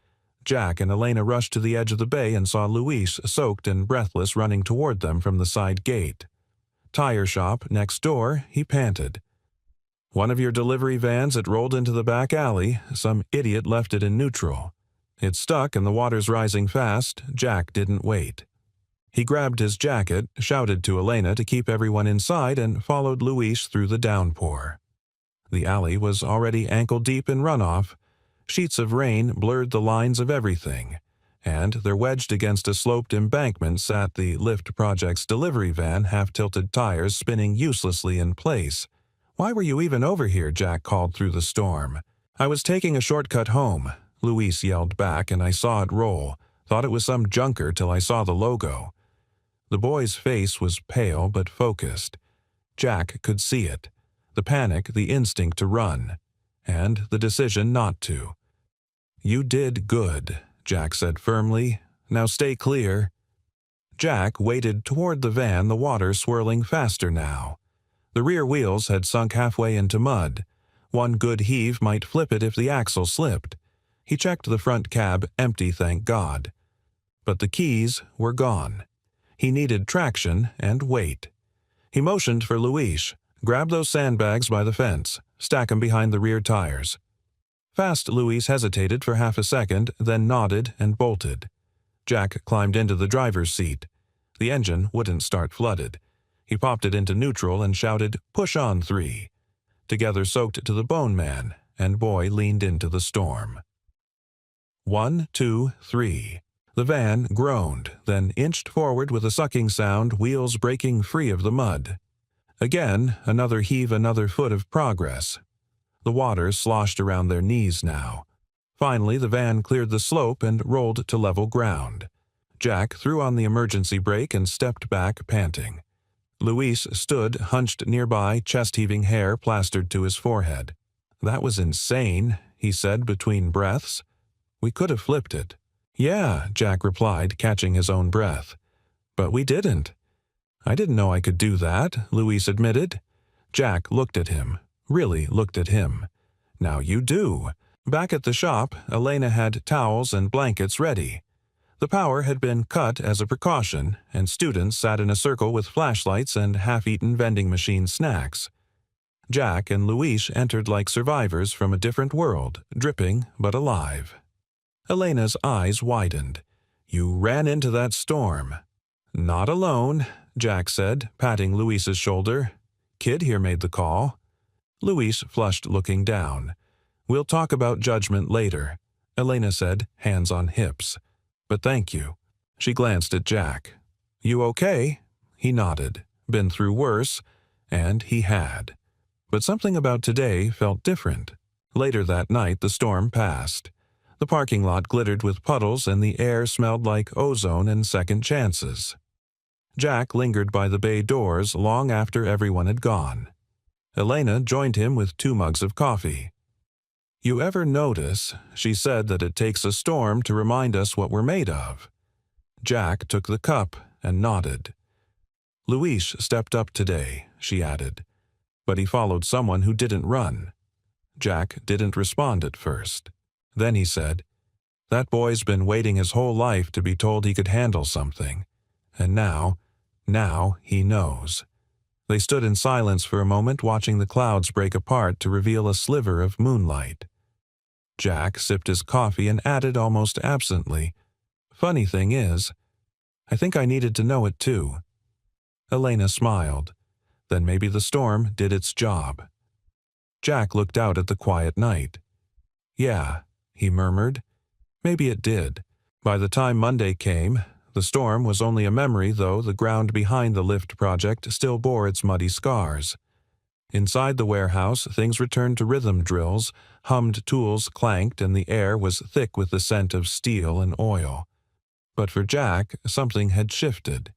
Jack and Elena rushed to the edge of the bay and saw Luis, soaked and breathless, running toward them from the side gate. "Tire shop, next door," he panted. "One of your delivery vans had rolled into the back alley. Some idiot left it in neutral. It's stuck and the water's rising fast." Jack didn't wait. He grabbed his jacket, shouted to Elena to keep everyone inside, and followed Luis through the downpour. The alley was already ankle-deep in runoff. Sheets of rain blurred the lines of everything, and there wedged against a sloped embankment sat the lift project's delivery van, half-tilted tires spinning uselessly in place. "Why were you even over here?" Jack called through the storm. "I was taking a shortcut home," Luis yelled back, "and I saw it roll. Thought it was some junker till I saw the logo." The boy's face was pale but focused. Jack could see it. The panic, the instinct to run, and the decision not to. "You did good," Jack said firmly. Now stay clear." Jack waded toward the van, the water swirling faster now. The rear wheels had sunk halfway into mud. One good heave might flip it if the axle slipped. He checked the front cab, empty, thank God. But the keys were gone. He needed traction and weight. He motioned for Luis. "Grab those sandbags by the fence. Stack 'em behind the rear tires." Fast Luis hesitated for half a second, then nodded and bolted. Jack climbed into the driver's seat. The engine wouldn't start flooded. He popped it into neutral and shouted, "Push on 3." Together soaked to the bone, man, and boy leaned into the storm. 1, 2, 3. The van groaned, then inched forward with a sucking sound, wheels breaking free of the mud. Again, another heave, another foot of progress. The water sloshed around their knees now. Finally, the van cleared the slope and rolled to level ground. Jack threw on the emergency brake and stepped back, panting. Luis stood hunched nearby, chest-heaving, hair plastered to his forehead. "That was insane," he said between breaths. "We could have flipped it." "Yeah," Jack replied, catching his own breath. "But we didn't." "I didn't know I could do that," Luis admitted. Jack looked at him, really looked at him. "Now you do." Back at the shop, Elena had towels and blankets ready. The power had been cut as a precaution, and students sat in a circle with flashlights and half-eaten vending machine snacks. Jack and Luis entered like survivors from a different world, dripping but alive. Elena's eyes widened. "You ran into that storm." "Not alone," Jack said, patting Luis's shoulder. "Kid here made the call." Luis flushed, looking down. "We'll talk about judgment later," Elena said, hands on hips. "But thank you." She glanced at Jack. "You okay?" He nodded. Been through worse, and he had. But something about today felt different. Later that night, the storm passed. The parking lot glittered with puddles, and the air smelled like ozone and second chances. Jack lingered by the bay doors long after everyone had gone. Elena joined him with 2 mugs of coffee. "You ever notice," she said, "that it takes a storm to remind us what we're made of?" Jack took the cup and nodded. "Luis stepped up today," she added. "But he followed someone who didn't run." Jack didn't respond at first. Then he said, "That boy's been waiting his whole life to be told he could handle something. And now he knows." They stood in silence for a moment, watching the clouds break apart to reveal a sliver of moonlight. Jack sipped his coffee and added almost absently, "Funny thing is, I think I needed to know it too." Elena smiled. Then maybe the storm did its job. Jack looked out at the quiet night. "Yeah," he murmured. "Maybe it did." By the time Monday came, the storm was only a memory, though the ground behind the lift project still bore its muddy scars. Inside the warehouse, things returned to rhythm drills, hummed tools clanked, and the air was thick with the scent of steel and oil. But for Jack, something had shifted.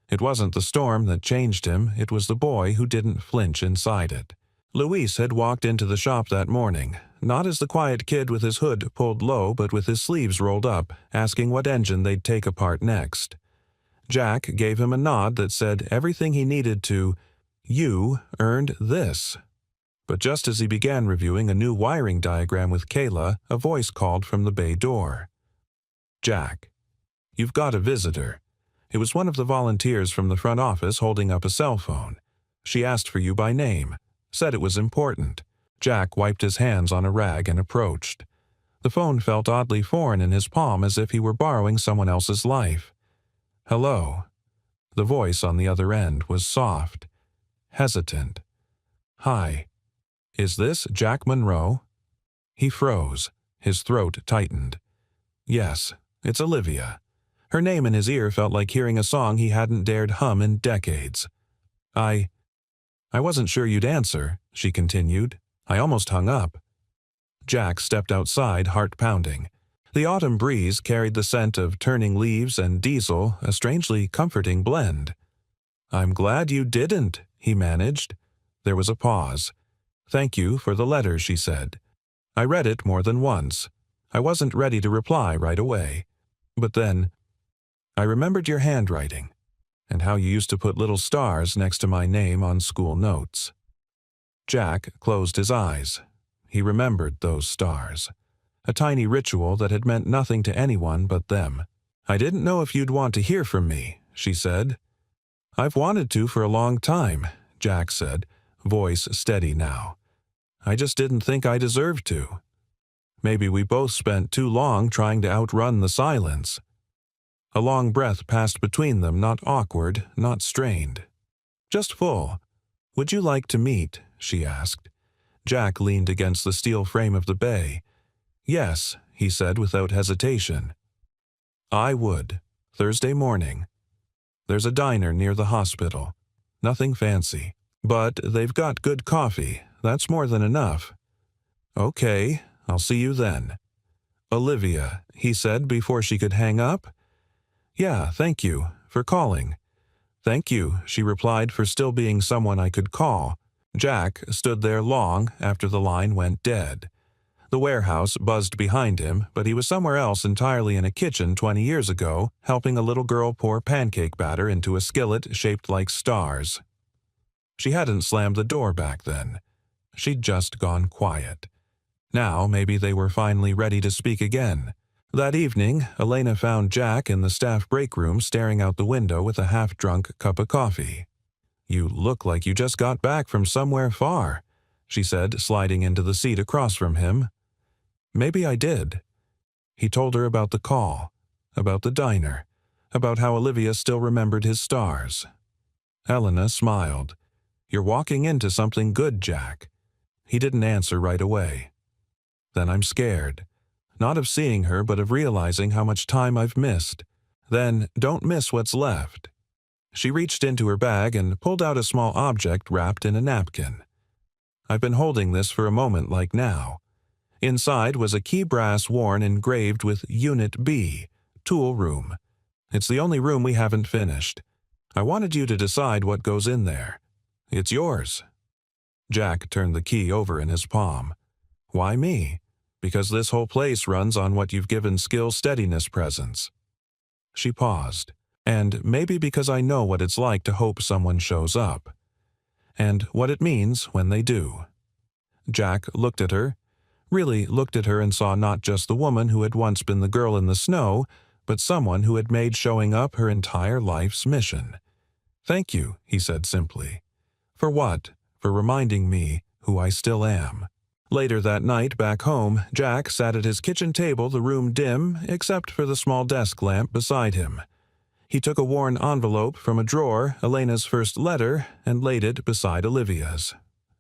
It wasn't the storm that changed him, it was the boy who didn't flinch inside it. Luis had walked into the shop that morning, not as the quiet kid with his hood pulled low but with his sleeves rolled up, asking what engine they'd take apart next. Jack gave him a nod that said everything he needed to, "You earned this." But just as he began reviewing a new wiring diagram with Kayla, a voice called from the bay door. "Jack, you've got a visitor." It was one of the volunteers from the front office holding up a cell phone. She asked for you by name, said it was important. Jack wiped his hands on a rag and approached. The phone felt oddly foreign in his palm, as if he were borrowing someone else's life. "Hello." The voice on the other end was soft, hesitant. "Hi. Is this Jack Monroe?" He froze. His throat tightened. "Yes, it's Olivia." Her name in his ear felt like hearing a song he hadn't dared hum in decades. I wasn't sure you'd answer," she continued. "I almost hung up." Jack stepped outside, heart pounding. The autumn breeze carried the scent of turning leaves and diesel, a strangely comforting blend. "I'm glad you didn't," he managed. There was a pause. "Thank you for the letter," she said. "I read it more than once. I wasn't ready to reply right away. But then, I remembered your handwriting, and how you used to put little stars next to my name on school notes. Jack closed his eyes. He remembered those stars. A tiny ritual that had meant nothing to anyone but them. I didn't know if you'd want to hear from me, she said. I've wanted to for a long time, Jack said, voice steady now. I just didn't think I deserved to. Maybe we both spent too long trying to outrun the silence. A long breath passed between them, not awkward, not strained. Just full. Would you like to meet? She asked. Jack leaned against the steel frame of the bay. Yes, he said without hesitation. I would. Thursday morning. There's a diner near the hospital. Nothing fancy. But they've got good coffee. That's more than enough. Okay, I'll see you then. Olivia, he said before she could hang up. Yeah, thank you for calling. Thank you, she replied, for still being someone I could call. Jack stood there long after the line went dead. The warehouse buzzed behind him, but he was somewhere else entirely in a kitchen 20 years ago, helping a little girl pour pancake batter into a skillet shaped like stars. She hadn't slammed the door back then. She'd just gone quiet. Now maybe they were finally ready to speak again. That evening, Elena found Jack in the staff break room staring out the window with a half-drunk cup of coffee. You look like you just got back from somewhere far, she said, sliding into the seat across from him. Maybe I did. He told her about the call, about the diner, about how Olivia still remembered his stars. Elena smiled. You're walking into something good, Jack. He didn't answer right away. Then I'm scared. Not of seeing her, but of realizing how much time I've missed. Then don't miss what's left. She reached into her bag and pulled out a small object wrapped in a napkin. I've been holding this for a moment like now. Inside was a key brass worn engraved with Unit B, Tool Room. It's the only room we haven't finished. I wanted you to decide what goes in there. It's yours. Jack turned the key over in his palm. Why me? Because this whole place runs on what you've given skill steadiness presence. She paused. And maybe because I know what it's like to hope someone shows up. And what it means when they do. Jack looked at her, really looked at her, and saw not just the woman who had once been the girl in the snow, but someone who had made showing up her entire life's mission. Thank you, he said simply. For what? For reminding me who I still am. Later that night, back home, Jack sat at his kitchen table, the room dim, except for the small desk lamp beside him. He took a worn envelope from a drawer, Elena's first letter, and laid it beside Olivia's.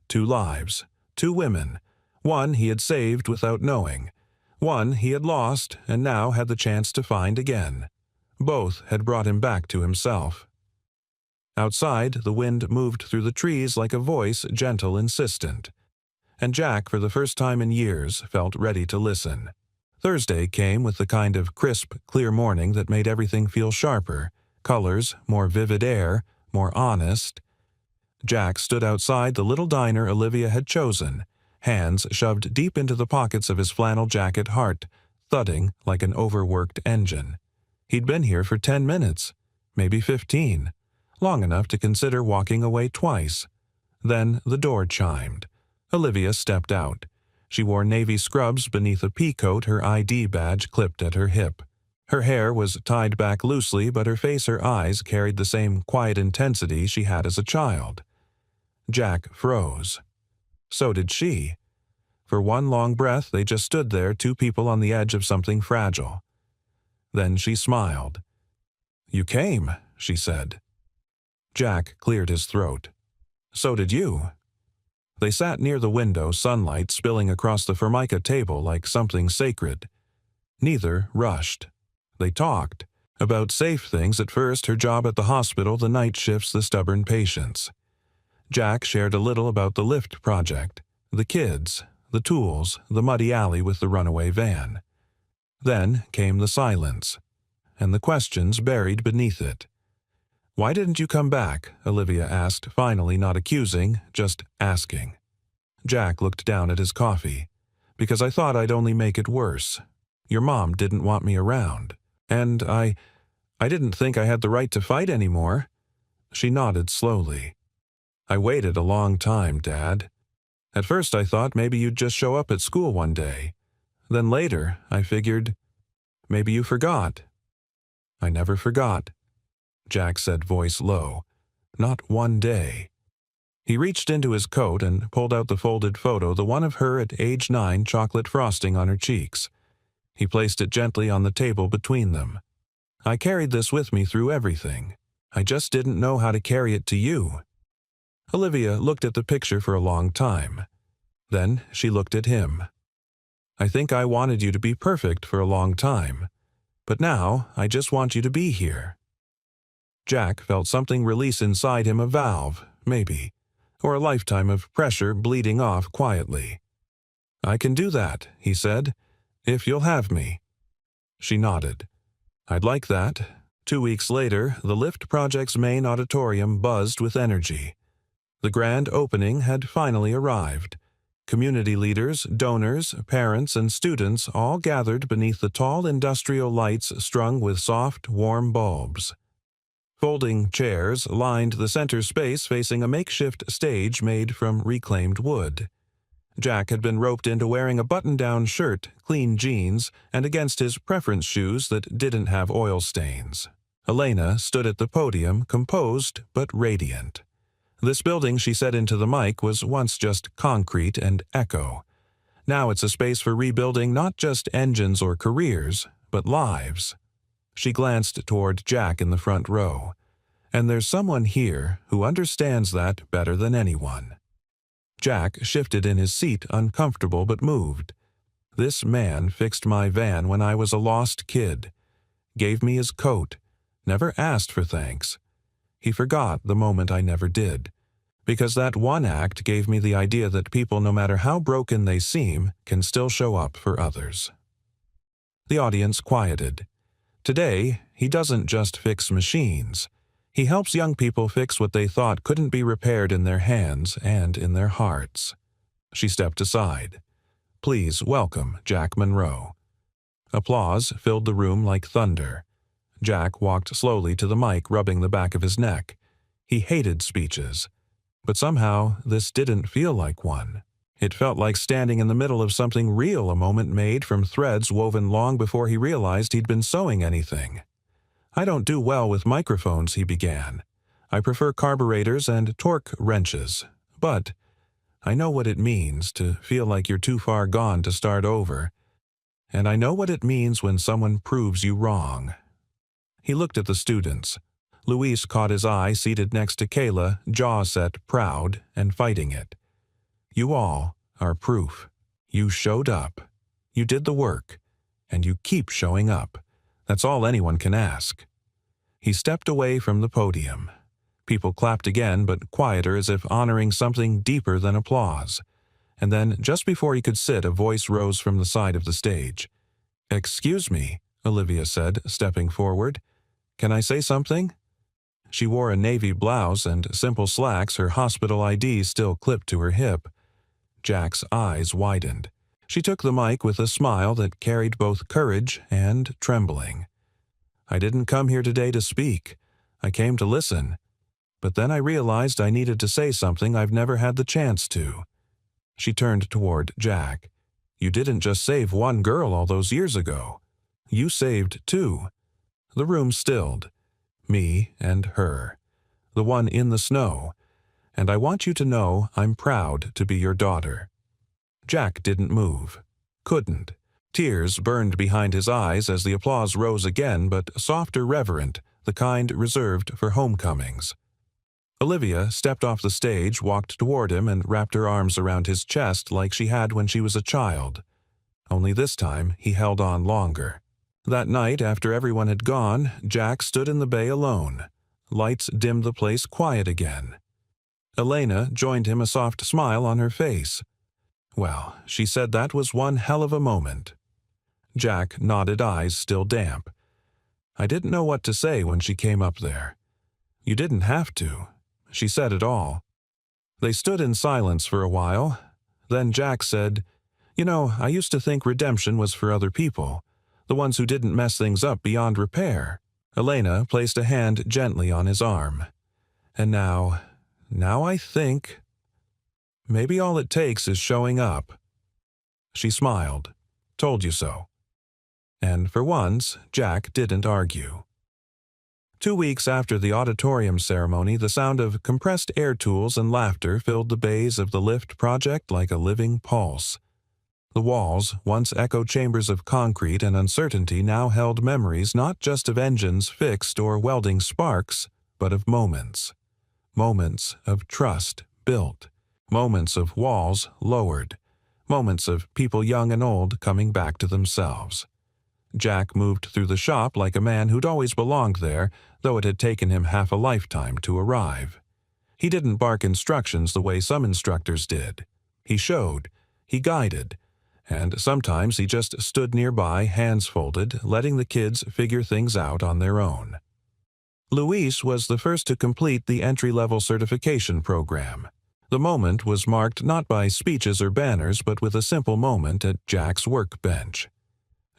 2 lives, 2 women. One he had saved without knowing. One he had lost and now had the chance to find again. Both had brought him back to himself. Outside, the wind moved through the trees like a voice, gentle, insistent. And Jack, for the first time in years, felt ready to listen. Thursday came with the kind of crisp, clear morning that made everything feel sharper, colors, more vivid air, more honest. Jack stood outside the little diner Olivia had chosen, hands shoved deep into the pockets of his flannel jacket heart, thudding like an overworked engine. He'd been here for 10 minutes, maybe 15, long enough to consider walking away twice. Then the door chimed. Olivia stepped out. She wore navy scrubs beneath a pea coat, her ID badge clipped at her hip. Her hair was tied back loosely, but her face, her eyes carried the same quiet intensity she had as a child. Jack froze. So did she. For one long breath, they just stood there, 2 people on the edge of something fragile. Then she smiled. You came, she said. Jack cleared his throat. So did you. They sat near the window, sunlight spilling across the formica table like something sacred. Neither rushed. They talked. About safe things at first, her job at the hospital, the night shifts, the stubborn patients. Jack shared a little about the lift project, the kids, the tools, the muddy alley with the runaway van. Then came the silence, and the questions buried beneath it. Why didn't you come back? Olivia asked, finally not accusing, just asking. Jack looked down at his coffee. Because I thought I'd only make it worse. Your mom didn't want me around. And I I didn't think I had the right to fight anymore." She nodded slowly. "I waited a long time, Dad. At first I thought maybe you'd just show up at school one day. Then later, I figured, maybe you forgot." "I never forgot," Jack said, voice low. "Not one day." He reached into his coat and pulled out the folded photo, the one of her at age 9, chocolate frosting on her cheeks. He placed it gently on the table between them. "I carried this with me through everything. I just didn't know how to carry it to you." Olivia looked at the picture for a long time. Then she looked at him. "I think I wanted you to be perfect for a long time. But now I just want you to be here." Jack felt something release inside him, a valve, maybe, or a lifetime of pressure bleeding off quietly. "I can do that," he said, "if you'll have me." She nodded. "I'd like that." 2 weeks later, the Lift Project's main auditorium buzzed with energy. The grand opening had finally arrived. Community leaders, donors, parents, and students all gathered beneath the tall industrial lights strung with soft, warm bulbs. Folding chairs lined the center space facing a makeshift stage made from reclaimed wood. Jack had been roped into wearing a button-down shirt, clean jeans, and against his preference shoes that didn't have oil stains. Elena stood at the podium, composed but radiant. "This building," she said into the mic, "was once just concrete and echo. Now it's a space for rebuilding not just engines or careers, but lives." She glanced toward Jack in the front row. "And there's someone here who understands that better than anyone." Jack shifted in his seat, uncomfortable but moved. "This man fixed my van when I was a lost kid. Gave me his coat. Never asked for thanks. He forgot the moment I never did. Because that one act gave me the idea that people, no matter how broken they seem, can still show up for others." The audience quieted. Today, he doesn't just fix machines. He helps young people fix what they thought couldn't be repaired in their hands and in their hearts. She stepped aside. "Please welcome Jack Monroe." Applause filled the room like thunder. Jack walked slowly to the mic, rubbing the back of his neck. He hated speeches. But somehow, this didn't feel like one. It felt like standing in the middle of something real, a moment made from threads woven long before he realized he'd been sewing anything. "I don't do well with microphones," he began. "I prefer carburetors and torque wrenches. But I know what it means to feel like you're too far gone to start over. And I know what it means when someone proves you wrong." He looked at the students. Luis caught his eye, seated next to Kayla, jaw set, proud, and fighting it. "You all are proof. You showed up. You did the work. And you keep showing up. That's all anyone can ask." He stepped away from the podium. People clapped again, but quieter, as if honoring something deeper than applause. And then, just before he could sit, a voice rose from the side of the stage. "Excuse me," Olivia said, stepping forward. "Can I say something?" She wore a navy blouse and simple slacks, her hospital ID still clipped to her hip. Jack's eyes widened. She took the mic with a smile that carried both courage and trembling. "I didn't come here today to speak. I came to listen. But then I realized I needed to say something I've never had the chance to." She turned toward Jack. "You didn't just save one girl all those years ago. You saved 2. The room stilled. Me and her. The one in the snow. And I want you to know I'm proud to be your daughter." Jack didn't move. Couldn't. Tears burned behind his eyes as the applause rose again, but softer, reverent, the kind reserved for homecomings. Olivia stepped off the stage, walked toward him, and wrapped her arms around his chest like she had when she was a child. Only this time he held on longer. That night, after everyone had gone, Jack stood in the bay alone. Lights dimmed the place quiet again. Elena joined him, a soft smile on her face. "Well," she said, "that was one hell of a moment." Jack nodded, eyes still damp. "I didn't know what to say when she came up there." "You didn't have to. She said it all." They stood in silence for a while. Then Jack said, "You know, I used to think redemption was for other people, the ones who didn't mess things up beyond repair. Elena placed a hand gently on his arm. And now I think, maybe all it takes is showing up. She smiled. Told you so. And for once, Jack didn't argue. 2 weeks after the auditorium ceremony, the sound of compressed air tools and laughter filled the bays of the lift project like a living pulse. The walls, once echo chambers of concrete and uncertainty, now held memories not just of engines fixed or welding sparks, but of moments. Moments of trust built. Moments of walls lowered. Moments of people young and old coming back to themselves. Jack moved through the shop like a man who'd always belonged there, though it had taken him half a lifetime to arrive. He didn't bark instructions the way some instructors did. He showed. He guided. And sometimes he just stood nearby, hands folded, letting the kids figure things out on their own. Luis was the first to complete the entry-level certification program. The moment was marked not by speeches or banners, but with a simple moment at Jack's workbench.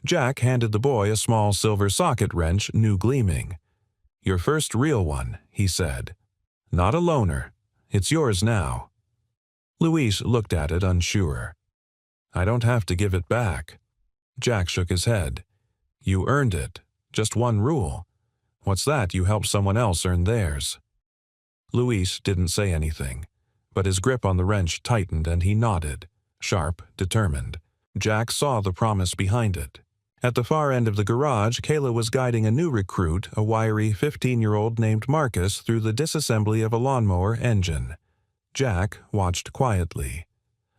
Jack handed the boy a small silver socket wrench, new gleaming. "Your first real one," he said. "Not a loaner. It's yours now." Luis looked at it unsure. "I don't have to give it back." Jack shook his head. "You earned it. Just one rule. What's that? You help someone else earn theirs." Luis didn't say anything, but his grip on the wrench tightened and he nodded, sharp, determined. Jack saw the promise behind it. At the far end of the garage, Kayla was guiding a new recruit, a wiry 15-year-old named Marcus, through the disassembly of a lawnmower engine. Jack watched quietly.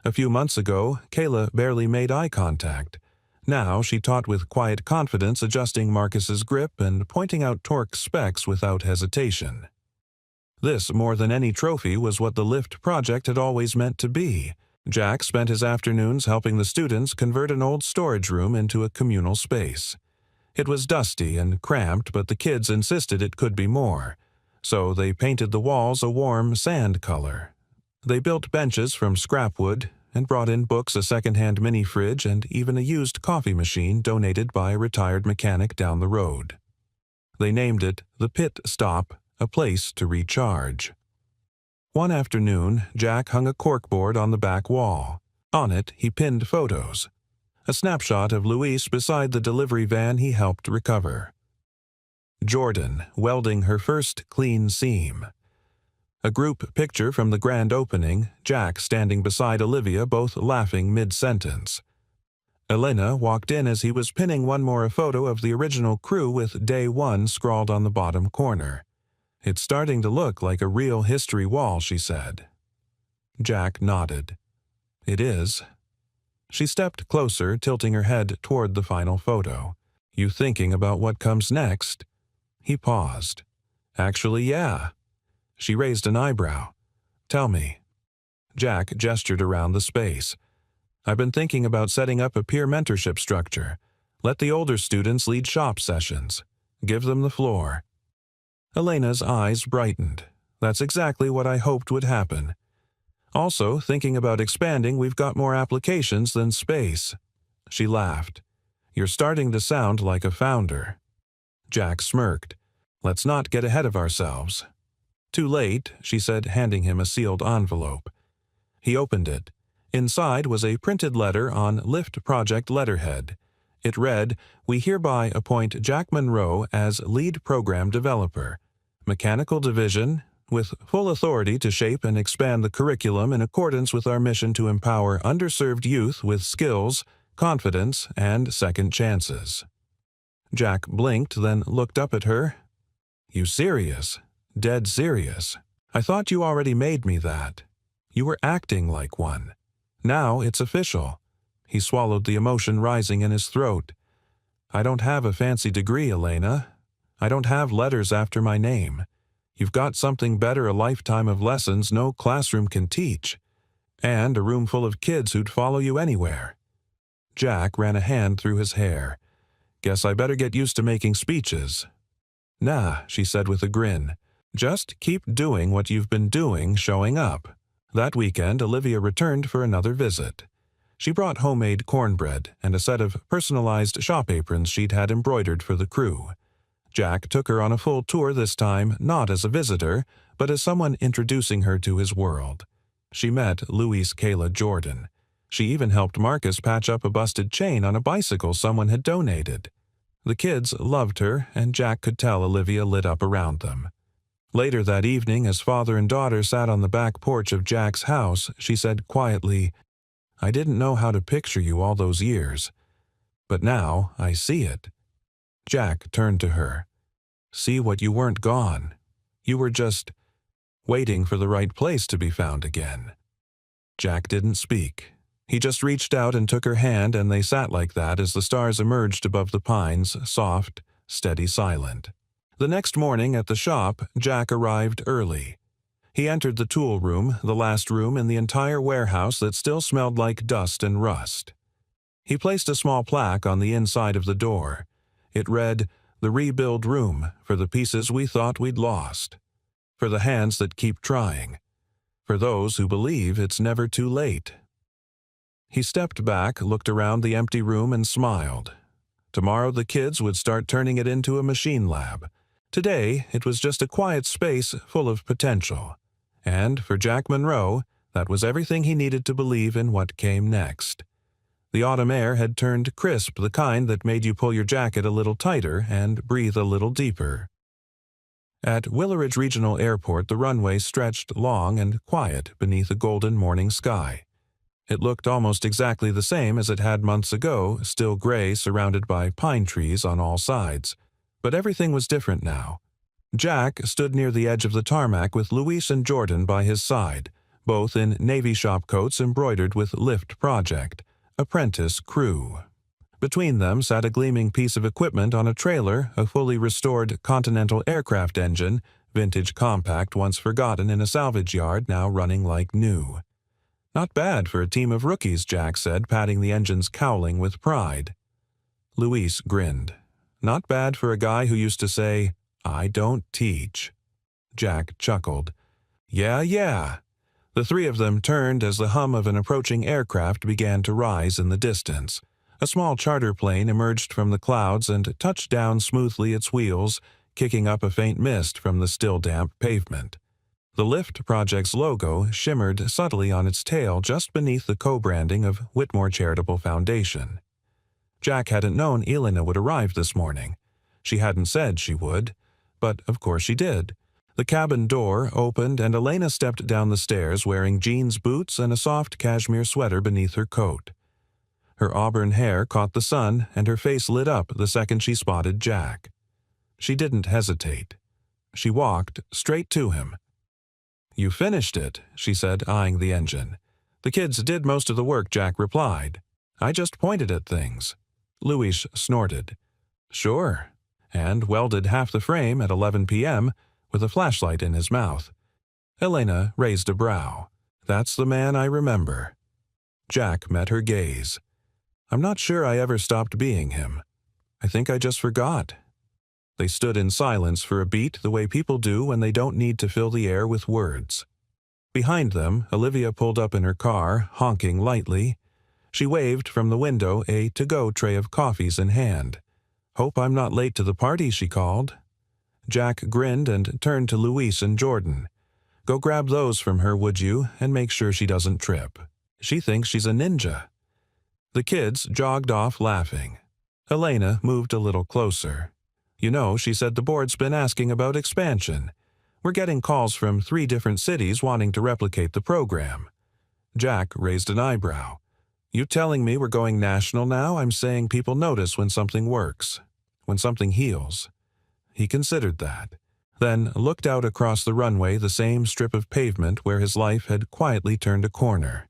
A few months ago, Kayla barely made eye contact. Now she taught with quiet confidence, adjusting Marcus's grip and pointing out torque specs without hesitation. This, more than any trophy, was what the lift project had always meant to be. Jack spent his afternoons helping the students convert an old storage room into a communal space. It was dusty and cramped, but the kids insisted it could be more. So they painted the walls a warm sand color. They built benches from scrap wood and brought in books, a second-hand mini-fridge, and even a used coffee machine donated by a retired mechanic down the road. They named it the Pit Stop, a place to recharge. One afternoon, Jack hung a corkboard on the back wall. On it, he pinned photos. A snapshot of Luis beside the delivery van he helped recover. Jordan welding her first clean seam. A group picture from the grand opening, Jack standing beside Olivia, both laughing mid-sentence. Elena walked in as he was pinning one more photo of the original crew with Day 1 scrawled on the bottom corner. "It's starting to look like a real history wall," she said. Jack nodded. "It is." She stepped closer, tilting her head toward the final photo. "You thinking about what comes next?" He paused. "Actually, yeah." She raised an eyebrow. "Tell me." Jack gestured around the space. "I've been thinking about setting up a peer mentorship structure. Let the older students lead shop sessions. Give them the floor." Elena's eyes brightened. "That's exactly what I hoped would happen. Also, thinking about expanding, we've got more applications than space." She laughed. "You're starting to sound like a founder." Jack smirked. "Let's not get ahead of ourselves." "Too late," she said, handing him a sealed envelope. He opened it. Inside was a printed letter on Lift Project letterhead. It read, "We hereby appoint Jack Monroe as lead program developer. Mechanical Division, with full authority to shape and expand the curriculum in accordance with our mission to empower underserved youth with skills, confidence, and second chances." Jack blinked, then looked up at her. "You serious? Dead serious? I thought you already made me that. You were acting like one. Now it's official." He swallowed the emotion rising in his throat. "I don't have a fancy degree, Elena. I don't have letters after my name. You've got something better, a lifetime of lessons no classroom can teach. And a room full of kids who'd follow you anywhere." Jack ran a hand through his hair. "Guess I better get used to making speeches." "Nah," she said with a grin. "Just keep doing what you've been doing, showing up." That weekend, Olivia returned for another visit. She brought homemade cornbread and a set of personalized shop aprons she'd had embroidered for the crew. Jack took her on a full tour this time, not as a visitor, but as someone introducing her to his world. She met Louise Kayla Jordan. She even helped Marcus patch up a busted chain on a bicycle someone had donated. The kids loved her, and Jack could tell Olivia lit up around them. Later that evening, as father and daughter sat on the back porch of Jack's house, she said quietly, "I didn't know how to picture you all those years. But now I see it." Jack turned to her. "See what you weren't gone. You were just waiting for the right place to be found again." Jack didn't speak. He just reached out and took her hand, and they sat like that as the stars emerged above the pines, soft, steady, silent. The next morning at the shop, Jack arrived early. He entered the tool room, the last room in the entire warehouse that still smelled like dust and rust. He placed a small plaque on the inside of the door. It read, "The rebuild room, for the pieces we thought we'd lost. For the hands that keep trying. For those who believe it's never too late." He stepped back, looked around the empty room, and smiled. Tomorrow the kids would start turning it into a machine lab. Today, it was just a quiet space full of potential. And for Jack Monroe, that was everything he needed to believe in what came next. The autumn air had turned crisp, the kind that made you pull your jacket a little tighter and breathe a little deeper. At Willowridge Regional Airport, the runway stretched long and quiet beneath a golden morning sky. It looked almost exactly the same as it had months ago, still gray, surrounded by pine trees on all sides. But everything was different now. Jack stood near the edge of the tarmac with Louise and Jordan by his side, both in Navy shop coats embroidered with Lift Project, Apprentice Crew. Between them sat a gleaming piece of equipment on a trailer, a fully restored Continental aircraft engine, vintage compact once forgotten in a salvage yard now running like new. "Not bad for a team of rookies," Jack said, patting the engine's cowling with pride. Louise grinned. "Not bad for a guy who used to say, 'I don't teach.'" Jack chuckled. Yeah. The three of them turned as the hum of an approaching aircraft began to rise in the distance. A small charter plane emerged from the clouds and touched down smoothly, its wheels kicking up a faint mist from the still damp pavement. The Lift Project's logo shimmered subtly on its tail just beneath the co-branding of Whitmore Charitable Foundation. Jack hadn't known Elena would arrive this morning. She hadn't said she would, but of course she did. The cabin door opened and Elena stepped down the stairs wearing jeans boots and a soft cashmere sweater beneath her coat. Her auburn hair caught the sun and her face lit up the second she spotted Jack. She didn't hesitate. She walked straight to him. "You finished it," she said, eyeing the engine. "The kids did most of the work," Jack replied. "I just pointed at things." Louis snorted. "Sure," and welded half the frame at 11 p.m. with a flashlight in his mouth. Elena raised a brow. "That's the man I remember." Jack met her gaze. "I'm not sure I ever stopped being him. I think I just forgot." They stood in silence for a beat, the way people do when they don't need to fill the air with words. Behind them, Olivia pulled up in her car, honking lightly. She waved from the window, a to-go tray of coffees in hand. "Hope I'm not late to the party," she called. Jack grinned and turned to Louise and Jordan. "Go grab those from her, would you, and make sure she doesn't trip. She thinks she's a ninja." The kids jogged off laughing. Elena moved a little closer. "You know," she said, "the board's been asking about expansion. We're getting calls from 3 different cities wanting to replicate the program." Jack raised an eyebrow. "You telling me we're going national now? I'm saying people notice when something works, when something heals." He considered that, then looked out across the runway, the same strip of pavement where his life had quietly turned a corner.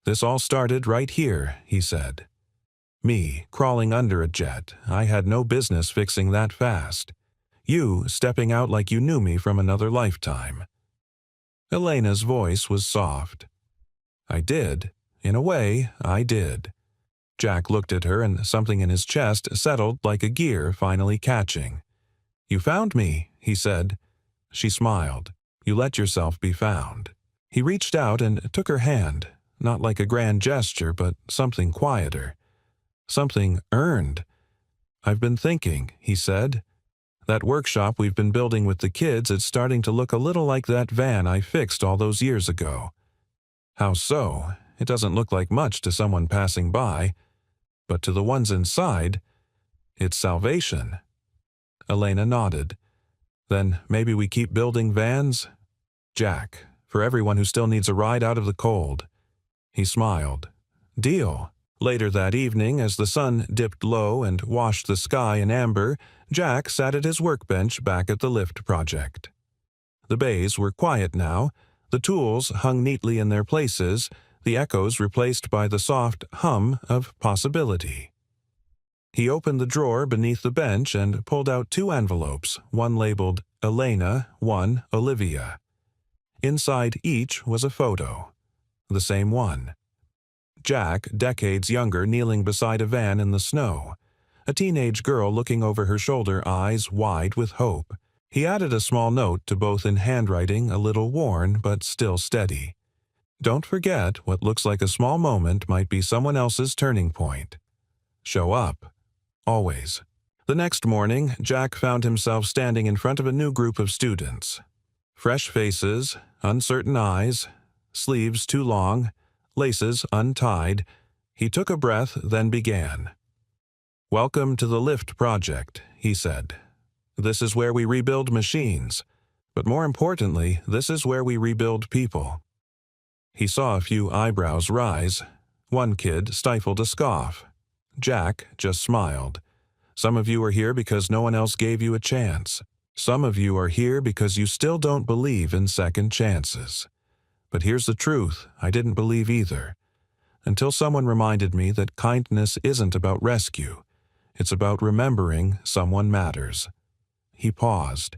"This all started right here," he said. "Me, crawling under a jet. I had no business fixing that fast. You, stepping out like you knew me from another lifetime." Elena's voice was soft. "I did. In a way, I did." Jack looked at her and something in his chest settled like a gear finally catching. "You found me," he said. She smiled. "You let yourself be found." He reached out and took her hand, not like a grand gesture, but something quieter. Something earned. "I've been thinking," he said. That workshop we've been building with the kids is starting to look a little like that van I fixed all those years ago." "How so? It doesn't look like much to someone passing by, but to the ones inside, it's salvation." Elena nodded. "Then maybe we keep building vans?" "Jack, for everyone who still needs a ride out of the cold." He smiled. "Deal." Later that evening, as the sun dipped low and washed the sky in amber, Jack sat at his workbench back at the lift project. The bays were quiet now, the tools hung neatly in their places, the echoes replaced by the soft hum of possibility. He opened the drawer beneath the bench and pulled out 2 envelopes, one labeled Elena, one Olivia. Inside each was a photo. The same one. Jack, decades younger, kneeling beside a van in the snow. A teenage girl looking over her shoulder, eyes wide with hope. He added a small note to both in handwriting, a little worn but still steady. "Don't forget, what looks like a small moment might be someone else's turning point. Show up. Always." The next morning, Jack found himself standing in front of a new group of students. Fresh faces, uncertain eyes, sleeves too long, laces untied. He took a breath, then began. "Welcome to the Lift Project," he said. "This is where we rebuild machines. But more importantly, this is where we rebuild people." He saw a few eyebrows rise. One kid stifled a scoff. Jack just smiled. "Some of you are here because no one else gave you a chance. Some of you are here because you still don't believe in second chances. But here's the truth, I didn't believe either. Until someone reminded me that kindness isn't about rescue. It's about remembering someone matters." He paused.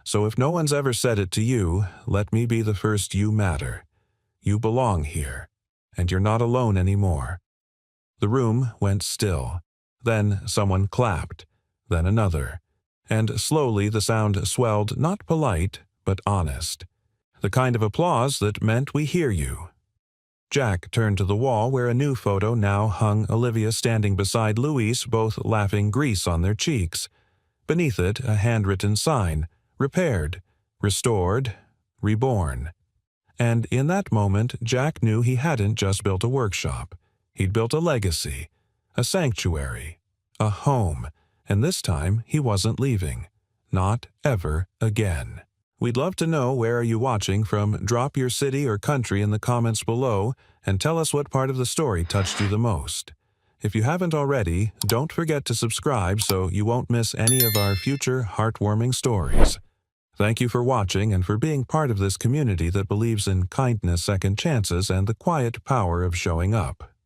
"So if no one's ever said it to you, let me be the first. You matter. You belong here. And you're not alone anymore." The room went still. Then someone clapped. Then another. And slowly the sound swelled, not polite, but honest. The kind of applause that meant we hear you. Jack turned to the wall where a new photo now hung, Olivia standing beside Luis, both laughing, grease on their cheeks. Beneath it, a handwritten sign, repaired, restored, reborn. And in that moment, Jack knew he hadn't just built a workshop. He'd built a legacy, a sanctuary, a home, and this time he wasn't leaving. Not ever again. We'd love to know where are you watching from. Drop your city or country in the comments below and tell us what part of the story touched you the most. If you haven't already, don't forget to subscribe so you won't miss any of our future heartwarming stories. Thank you for watching and for being part of this community that believes in kindness, second chances, and the quiet power of showing up.